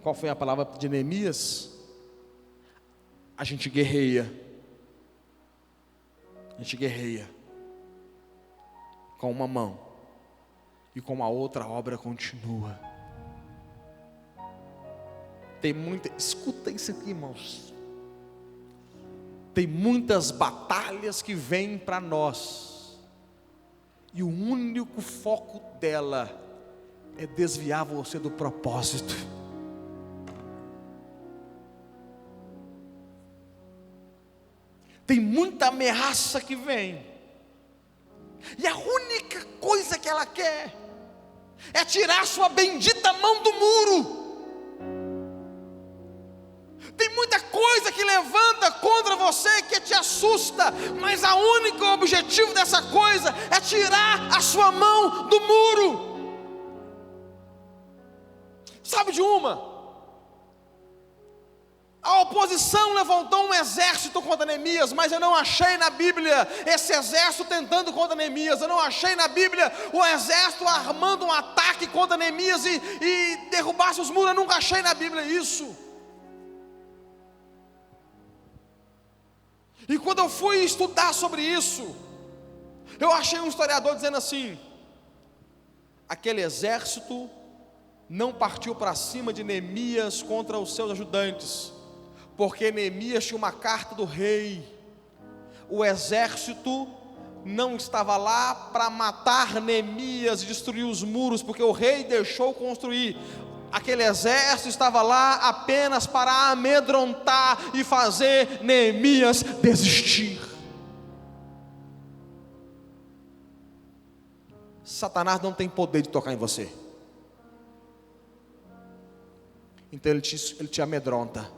Qual foi a palavra de Neemias? A gente guerreia. A gente guerreia com uma mão, e com a outra a obra continua. Tem muita, escuta isso aqui, irmãos. Tem muitas batalhas que vêm para nós, e o único foco dela é desviar você do propósito. Tem muita ameaça que vem, e a única coisa que ela quer é tirar sua bendita mão do muro. Tem muita coisa que levanta contra você que te assusta, mas o único objetivo dessa coisa é tirar a sua mão do muro. Sabe de uma? A oposição levantou um exército contra Neemias, mas eu não achei na Bíblia esse exército tentando contra Neemias. Eu não achei na Bíblia o exército armando um ataque contra Neemias e derrubasse os muros. Eu nunca achei na Bíblia isso. E quando eu fui estudar sobre isso, eu achei um historiador dizendo assim: aquele exército não partiu para cima de Neemias contra os seus ajudantes, porque Neemias tinha uma carta do rei. O exército não estava lá para matar Neemias e destruir os muros, porque o rei deixou construir. Aquele exército estava lá apenas para amedrontar e fazer Neemias desistir. Satanás não tem poder de tocar em você, então ele te amedronta.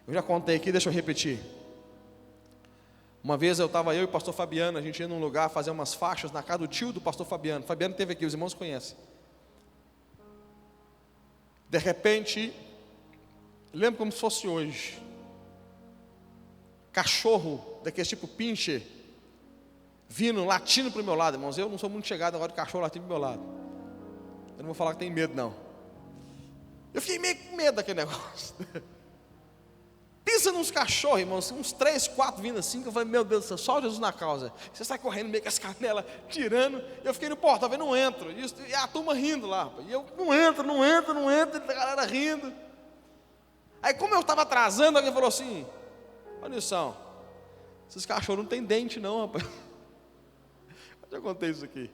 Eu já contei aqui, deixa eu repetir. Uma vez eu e o pastor Fabiano, a gente ia num lugar fazer umas faixas na casa do tio do pastor Fabiano. Fabiano esteve aqui, os irmãos conhecem. De repente, lembro como se fosse hoje, cachorro daquele tipo pincher, vindo, latindo para o meu lado. Irmãos, eu não sou muito chegado agora de cachorro latindo para o meu lado. Eu não vou falar que tem medo, não. Eu fiquei meio com medo daquele negócio. Pensa nos cachorros, irmãos, uns 3, 4 vindo assim, que eu falei, meu Deus do céu, só Jesus na causa. Você sai correndo meio com as canelas, tirando. Eu fiquei no portão, eu não entro. E a turma rindo lá. E eu não entro, e a galera rindo. Aí como eu estava atrasando, alguém falou assim: olha Nilson, esses cachorros não tem dente não, rapaz. Eu já contei isso aqui.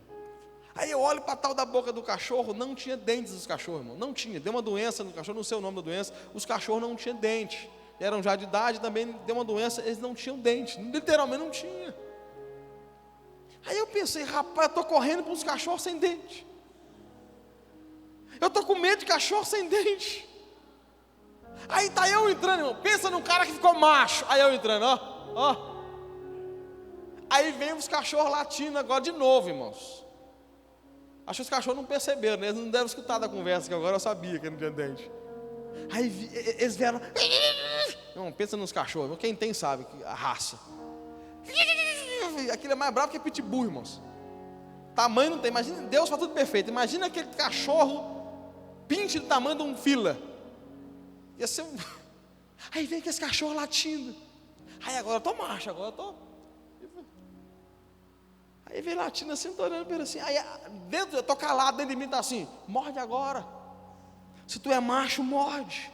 Aí eu olho para a tal da boca do cachorro, não tinha dentes os cachorros, irmão. Não tinha, deu uma doença no cachorro, não sei o nome da doença. Os cachorros não tinham dente. Eram já de idade, também deu uma doença, eles não tinham dente, literalmente não tinha. Aí eu pensei, rapaz, eu estou correndo para uns cachorros sem dente. Eu estou com medo de cachorro sem dente. Aí está eu entrando, irmão, pensa num cara que ficou macho. Aí eu entrando, ó. Aí vem os cachorros latindo agora de novo, irmãos. Acho que os cachorros não perceberam, né? Eles não devem escutar da conversa, que agora eu sabia que não tinha dente. Aí eles vieram. Não, pensa nos cachorros, quem tem sabe a raça. Aquilo é mais bravo que pitbull, irmãos. Tamanho não tem, imagina, Deus faz tudo perfeito. Imagina aquele cachorro pinte do tamanho de um fila. Ia ser um... Aí vem aqueles cachorros latindo. Aí agora eu tô macho, agora eu tô. Aí vem latindo assim, eu tô olhando para ele assim. Aí dentro, eu tô calado, dentro de mim tá assim: morde agora. Se tu é macho, morde.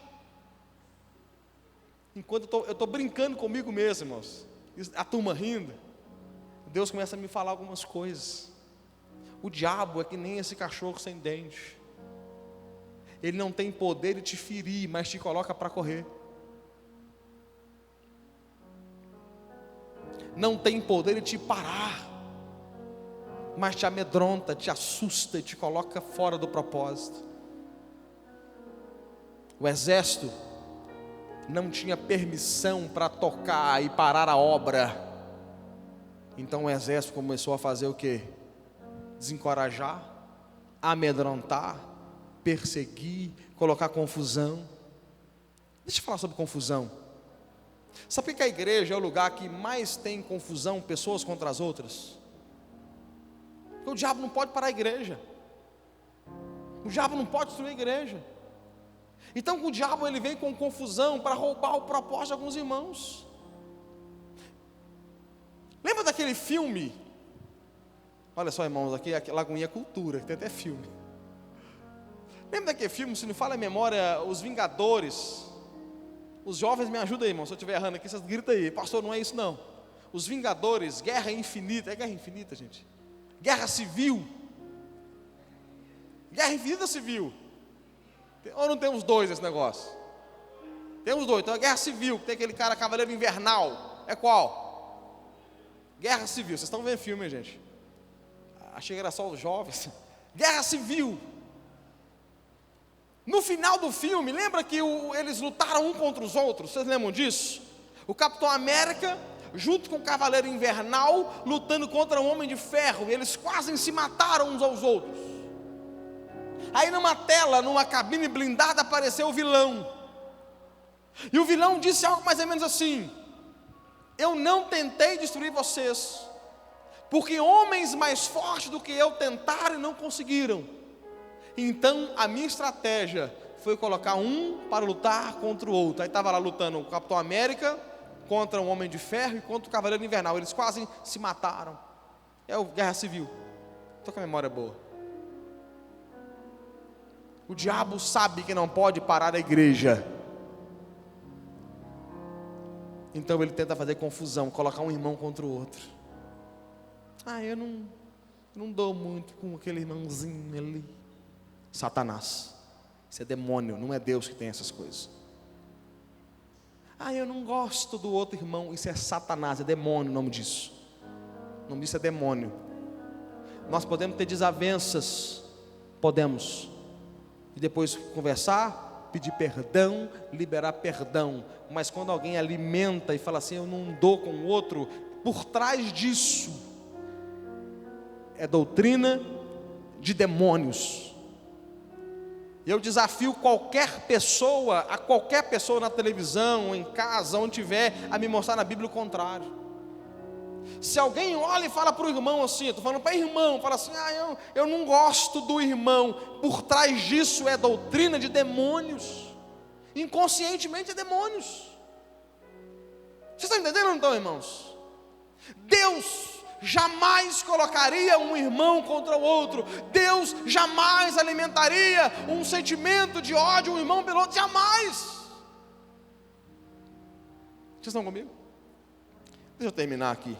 Enquanto eu estou brincando comigo mesmo, irmãos, a turma rindo, Deus começa a me falar algumas coisas. O diabo é que nem esse cachorro sem dente. Ele não tem poder de te ferir, mas te coloca para correr. Não tem poder de te parar, mas te amedronta, te assusta e te coloca fora do propósito. O exército não tinha permissão para tocar e parar a obra. Então o exército começou a fazer o quê? Desencorajar, amedrontar, perseguir, colocar confusão. Deixa eu falar sobre confusão. Sabe por que a igreja é o lugar que mais tem confusão, pessoas contra as outras? Porque o diabo não pode parar a igreja. O diabo não pode destruir a igreja. Então o diabo ele vem com confusão para roubar o propósito de alguns irmãos. Lembra daquele filme? Olha só, irmãos, aqui Lagoinha é cultura, tem até filme. Lembra daquele filme, se não fala a memória, Os Vingadores? Os jovens me ajudam aí, irmão, se eu estiver errando aqui, vocês gritam aí. Pastor, não é isso não. Os Vingadores, Guerra Infinita. É Guerra Infinita, gente? Guerra Civil. Guerra Infinita Civil. Ou não tem os dois esse negócio? Tem os dois. Então é Guerra Civil, tem aquele cara Cavaleiro Invernal. É qual? Guerra Civil. Vocês estão vendo filme, gente? Achei que era só os jovens. Guerra Civil. No final do filme, lembra que eles lutaram um contra os outros? Vocês lembram disso? O Capitão América, junto com o Cavaleiro Invernal, lutando contra o Homem de Ferro. E eles quase se mataram uns aos outros. Aí numa tela, numa cabine blindada, apareceu o vilão. E o vilão disse algo mais ou menos assim: eu não tentei destruir vocês, porque homens mais fortes do que eu tentaram e não conseguiram. Então a minha estratégia foi colocar um para lutar contra o outro. Aí estava lá lutando o Capitão América contra o Homem de Ferro e contra o Cavaleiro Invernal. Eles quase se mataram. É o Guerra Civil. Estou com a memória boa. O diabo sabe que não pode parar a igreja. Então ele tenta fazer confusão, colocar um irmão contra o outro. Eu não dou muito com aquele irmãozinho ali. Satanás. Isso é demônio, não é Deus que tem essas coisas. Eu não gosto do outro irmão. Isso é Satanás, é demônio o nome disso. O nome disso é demônio. Nós podemos ter desavenças, podemos, e depois conversar, pedir perdão, liberar perdão. Mas quando alguém alimenta e fala assim, eu não dou com o outro, por trás disso é doutrina de demônios. Eu desafio qualquer pessoa, a qualquer pessoa na televisão, em casa, onde tiver, a me mostrar na Bíblia o contrário. Se alguém olha e fala para o irmão assim, estou falando para irmão, fala assim, eu não gosto do irmão, por trás disso é doutrina de demônios, inconscientemente é demônios. Vocês estão entendendo ou não estão, irmãos? Deus jamais colocaria um irmão contra o outro. Deus jamais alimentaria um sentimento de ódio um irmão pelo outro, jamais. Vocês estão comigo? Deixa eu terminar aqui.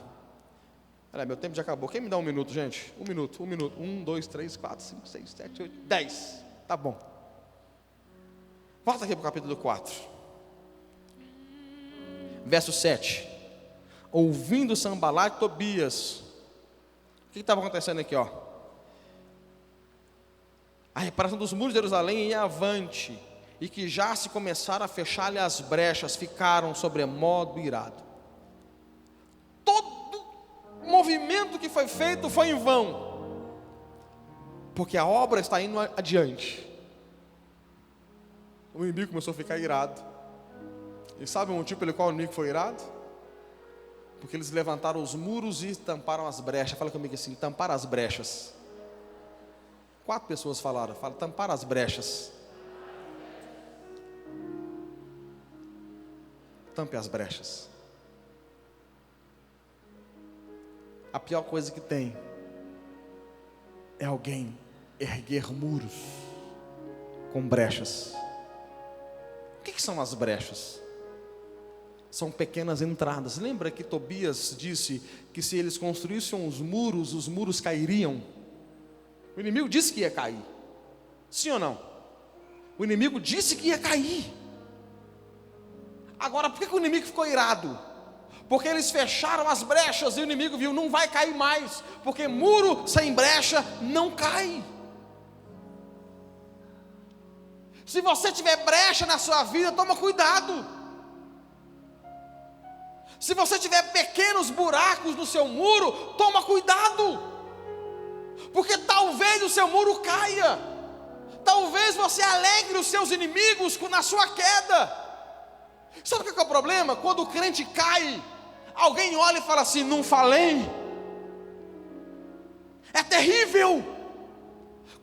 Olha, meu tempo já acabou. Quem me dá um minuto, gente? Um minuto. 1, 2, 3, 4, 5, 6, 7, 8, 10. Tá bom. Volta aqui para o capítulo 4. Verso 7. Ouvindo Sanbalat e Tobias. O que estava acontecendo aqui, ó? A reparação dos muros de Jerusalém ia avante, e que já se começaram a fechar-lhe as brechas, ficaram sobremodo irados. Todo movimento que foi feito foi em vão, porque a obra está indo adiante. O inimigo começou a ficar irado. E sabe o motivo pelo qual o inimigo foi irado? Porque eles levantaram os muros e tamparam as brechas. Fala comigo assim, tampar as brechas. 4 pessoas falaram, fala, tampar as brechas. Tampe as brechas. A pior coisa que tem é alguém erguer muros com brechas. O que são as brechas? São pequenas entradas. Lembra que Tobias disse que se eles construíssem os muros cairiam? O inimigo disse que ia cair. Sim ou não? O inimigo disse que ia cair. Agora, por que o inimigo ficou irado? Porque eles fecharam as brechas e o inimigo viu, não vai cair mais, porque muro sem brecha não cai. Se você tiver brecha na sua vida, toma cuidado. Se você tiver pequenos buracos no seu muro, toma cuidado. Porque talvez o seu muro caia. Talvez você alegre os seus inimigos na sua queda. Sabe o que é o problema? Quando o crente cai, alguém olha e fala assim: não falei. É terrível.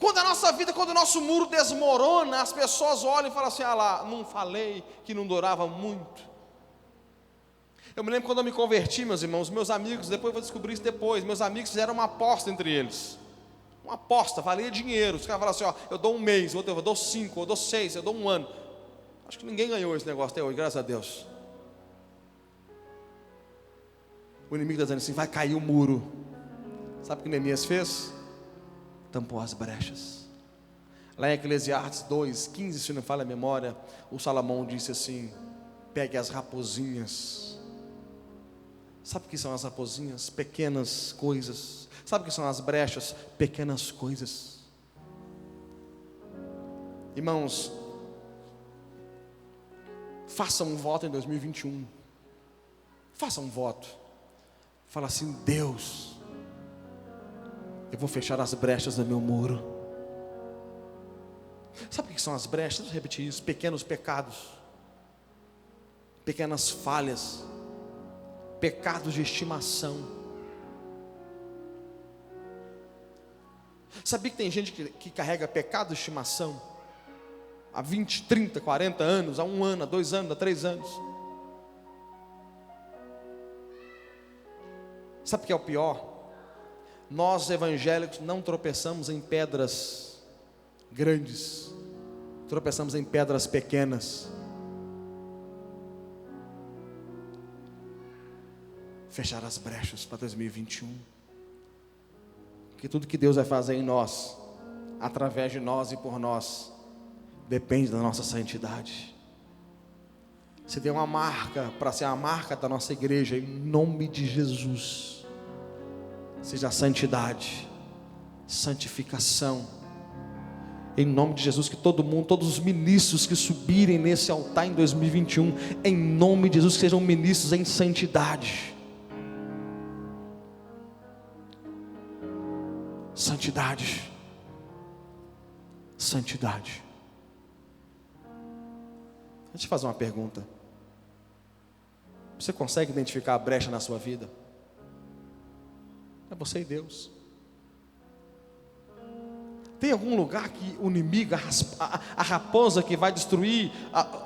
Quando a nossa vida, quando o nosso muro desmorona, as pessoas olham e falam assim: ah lá, não falei que não durava muito. Eu me lembro quando eu me converti, meus irmãos, meus amigos, depois eu vou descobrir isso depois, meus amigos fizeram uma aposta entre eles. Uma aposta, valia dinheiro. Os caras falaram assim: ó, eu dou um mês, eu dou 5, eu dou 6, eu dou um ano. Acho que ninguém ganhou esse negócio até hoje, graças a Deus. O inimigo está dizendo assim: vai cair o muro. Sabe o que Neemias fez? Tampou as brechas. Lá em Eclesiastes 2:15, se não falha a memória, o Salomão disse assim: pegue as raposinhas. Sabe o que são as raposinhas? Pequenas coisas. Sabe o que são as brechas? Pequenas coisas. Irmãos, faça um voto em 2021. Faça um voto. Fala assim: Deus, eu vou fechar as brechas do meu muro. Sabe o que são as brechas? Deixa eu repetir isso: pequenos pecados, pequenas falhas, pecados de estimação. Sabia que tem gente que carrega pecado de estimação há 20, 30, 40 anos, há 1 ano, há 2 anos, há 3 anos? Sabe o que é o pior? Nós evangélicos não tropeçamos em pedras grandes, tropeçamos em pedras pequenas. Fechar as brechas para 2021. Porque tudo que Deus vai fazer em nós, através de nós e por nós, depende da nossa santidade. Você tem uma marca para ser a marca da nossa igreja, em nome de Jesus. Seja a santidade, santificação. Em nome de Jesus, que todo mundo, todos os ministros que subirem nesse altar em 2021, em nome de Jesus, que sejam ministros em santidade. Santidade. Santidade. Deixa eu te fazer uma pergunta. Você consegue identificar a brecha na sua vida? É você e Deus. Tem algum lugar que o inimigo, a raposa que vai destruir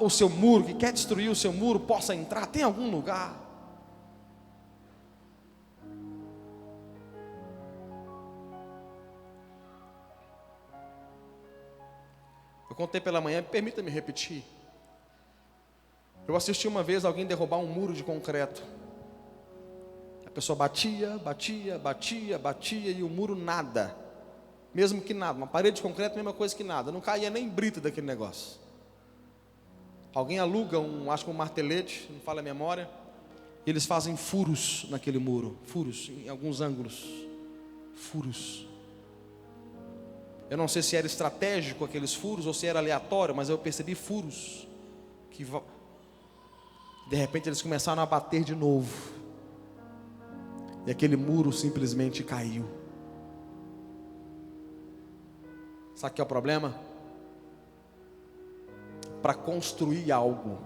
o seu muro, que quer destruir o seu muro, possa entrar? Tem algum lugar? Eu contei pela manhã, permita-me repetir. Eu assisti uma vez alguém derrubar um muro de concreto. A pessoa batia e o muro nada. Mesmo que nada, uma parede de concreto, mesma coisa que nada. Não caía nem brita daquele negócio. Alguém aluga acho que um martelete, não fala a memória, e eles fazem furos naquele muro. Furos, em alguns ângulos. Furos. Eu não sei se era estratégico aqueles furos ou se era aleatório, mas eu percebi furos que de repente eles começaram a bater de novo. E aquele muro simplesmente caiu. Sabe o que é o problema? Para construir algo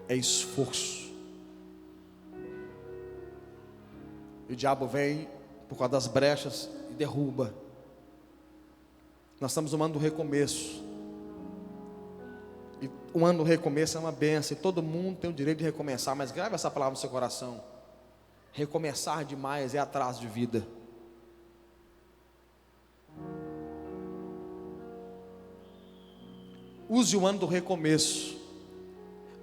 é esforço. E o diabo vem por causa das brechas e derruba. Nós estamos no ano do recomeço. E o ano do recomeço é uma bênção. E todo mundo tem o direito de recomeçar. Mas grave essa palavra no seu coração. Recomeçar demais é atraso de vida. Use o ano do recomeço,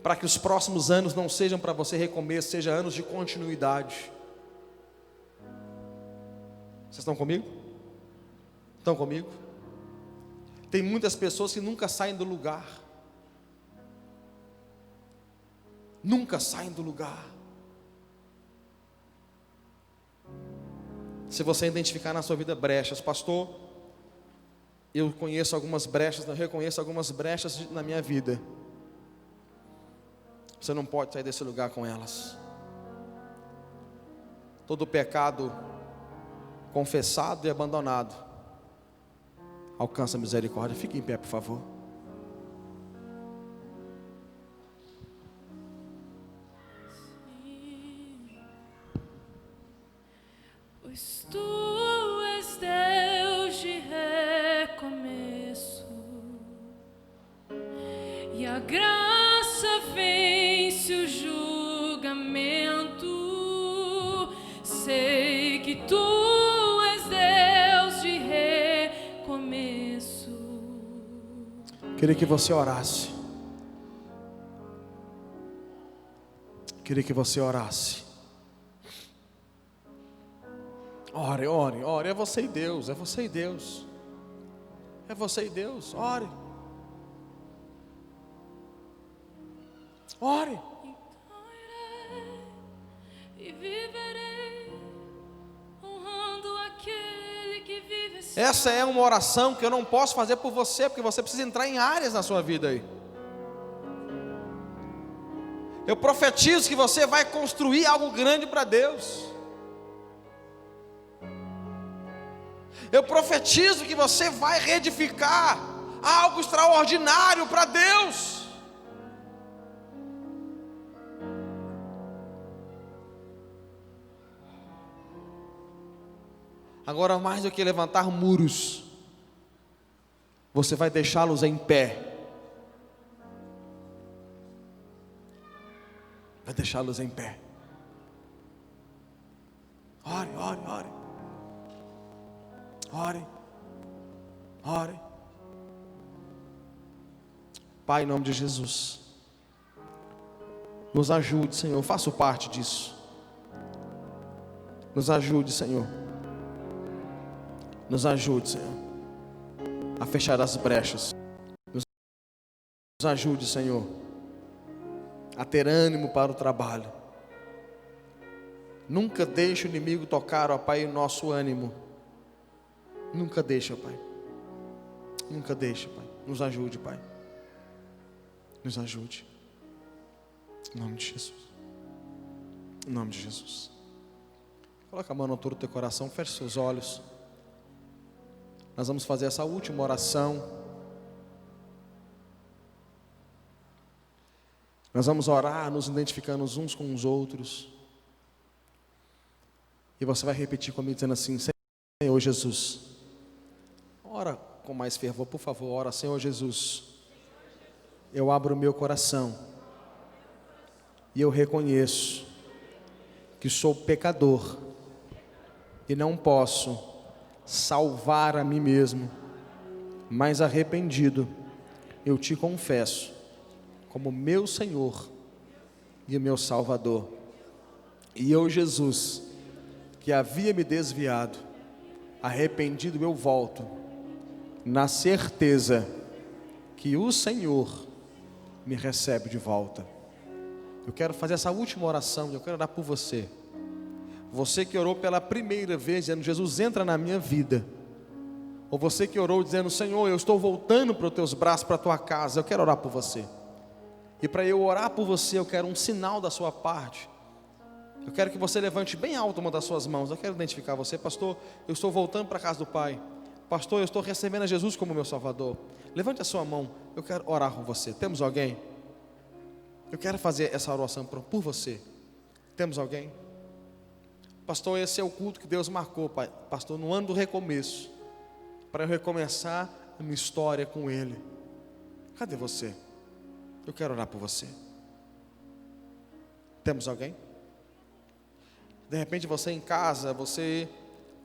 para que os próximos anos não sejam para você recomeço, sejam anos de continuidade. Vocês estão comigo? Estão comigo? Tem muitas pessoas que nunca saem do lugar. Nunca saem do lugar. Se você identificar na sua vida brechas, pastor, Eu conheço algumas brechas, eu reconheço algumas brechas na minha vida. Você não pode sair desse lugar com elas. Todo pecado confessado e abandonado alcança a misericórdia. Fique em pé, por favor. Pois tu és Deus de recomeço, e a graça vence o julgamento. Sei que tu és Deus de recomeço. Queria que você orasse. Queria que você orasse. Ore, ore, ore. É você e Deus, é você e Deus. É você e Deus. Ore. Ore. Então irei e viverei, honrando aquele que vive. Essa é uma oração que eu não posso fazer por você, porque você precisa entrar em áreas na sua vida aí. Eu profetizo que você vai construir algo grande para Deus. Eu profetizo que você vai reedificar algo extraordinário para Deus. Agora, mais do que levantar muros, você vai deixá-los em pé. Vai deixá-los em pé. Ore, ore, ore. Ore, ore. Pai, em nome de Jesus, nos ajude, Senhor. Eu faço parte disso. Nos ajude, Senhor. Nos ajude, Senhor, a fechar as brechas. Nos ajude, Senhor, a ter ânimo para o trabalho. Nunca deixe o inimigo tocar, ó Pai, o nosso ânimo. Nunca deixa, Pai. Nunca deixa, Pai. Nos ajude, Pai. Nos ajude. Em nome de Jesus. Em nome de Jesus. Coloca a mão no altura do teu coração. Feche seus olhos. Nós vamos fazer essa última oração. Nós vamos orar, nos identificando uns com os outros. E você vai repetir comigo dizendo assim: Senhor Jesus. Ora com mais fervor, por favor. Ora, Senhor Jesus, eu abro o meu coração e eu reconheço que sou pecador e não posso salvar a mim mesmo, mas arrependido eu te confesso como meu Senhor e meu Salvador. E eu, Jesus, que havia me desviado, arrependido eu volto, na certeza que o Senhor me recebe de volta. Eu quero fazer essa última oração, eu quero orar por você. Você que orou pela primeira vez, dizendo: Jesus, entra na minha vida. Ou você que orou dizendo: Senhor, eu estou voltando para os teus braços, para a tua casa. Eu quero orar por você. E para eu orar por você, eu quero um sinal da sua parte. Eu quero que você levante bem alto uma das suas mãos. Eu quero identificar você. Pastor, eu estou voltando para a casa do Pai. Pastor, eu estou recebendo a Jesus como meu Salvador. Levante a sua mão, eu quero orar com você. Temos alguém? Eu quero fazer essa oração por você. Temos alguém? Pastor, esse é o culto que Deus marcou, Pai. Pastor, no ano do recomeço, para eu recomeçar a minha história com Ele. Cadê você? Eu quero orar por você. Temos alguém? De repente você em casa, você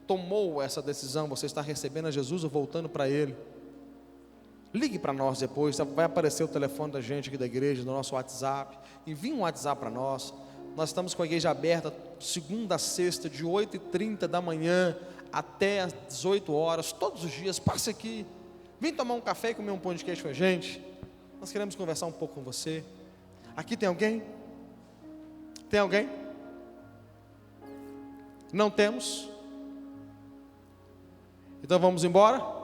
tomou essa decisão, você está recebendo a Jesus ou voltando para Ele. Ligue para nós depois, vai aparecer o telefone da gente aqui da igreja, no nosso WhatsApp. Envie um WhatsApp para nós. Nós estamos com a igreja aberta segunda a sexta, de 8h30 da manhã até às 18 horas, todos os dias. Passe aqui, vem tomar um café e comer um pão de queijo com a gente. Nós queremos conversar um pouco com você. Aqui tem alguém? Tem alguém? Não temos? Então vamos embora?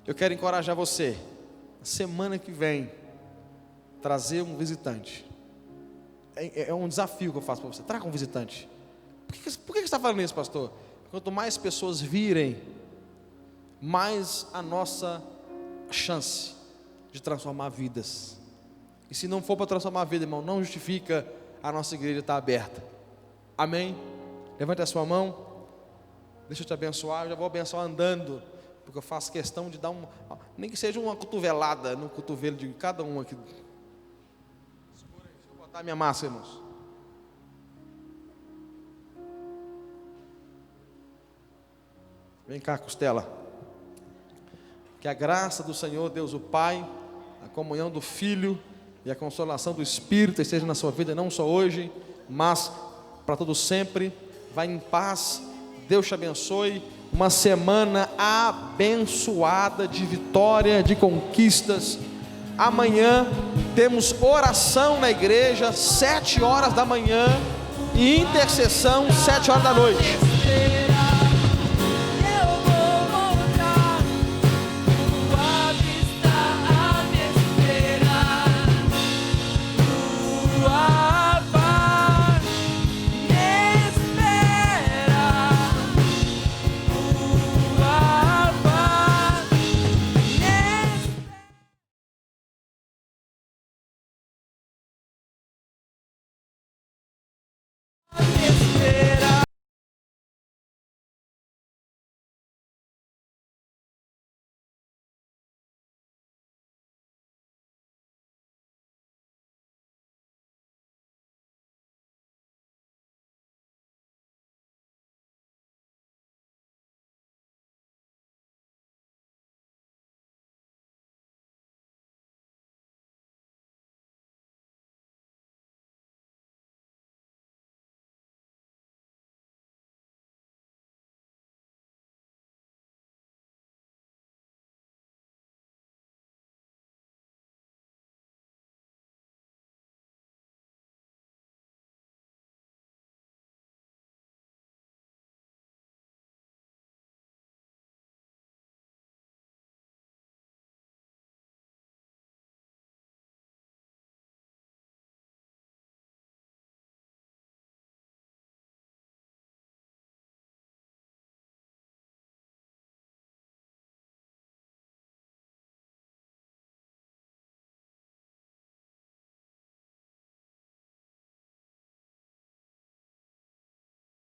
Eu quero encorajar você, na semana que vem, trazer um visitante. É um desafio que eu faço para você. Traga um visitante. Por que você está falando isso, pastor? Quanto mais pessoas virem, mais a nossa chance de transformar vidas. E se não for para transformar a vida, irmão, não justifica a nossa igreja estar aberta. Amém? Levante a sua mão. Deixa eu te abençoar. Eu já vou abençoar andando, porque eu faço questão de dar nem que seja uma cotovelada no cotovelo de cada um aqui. Segura aí, deixa eu botar a minha massa, irmãos. Vem cá, costela. Que a graça do Senhor, Deus o Pai, a comunhão do Filho e a consolação do Espírito esteja na sua vida, não só hoje, mas para todo sempre. Vá em paz. Deus te abençoe. Uma semana abençoada de vitória, de conquistas. Amanhã temos oração na igreja, 7 horas da manhã, e intercessão, 7 horas da noite.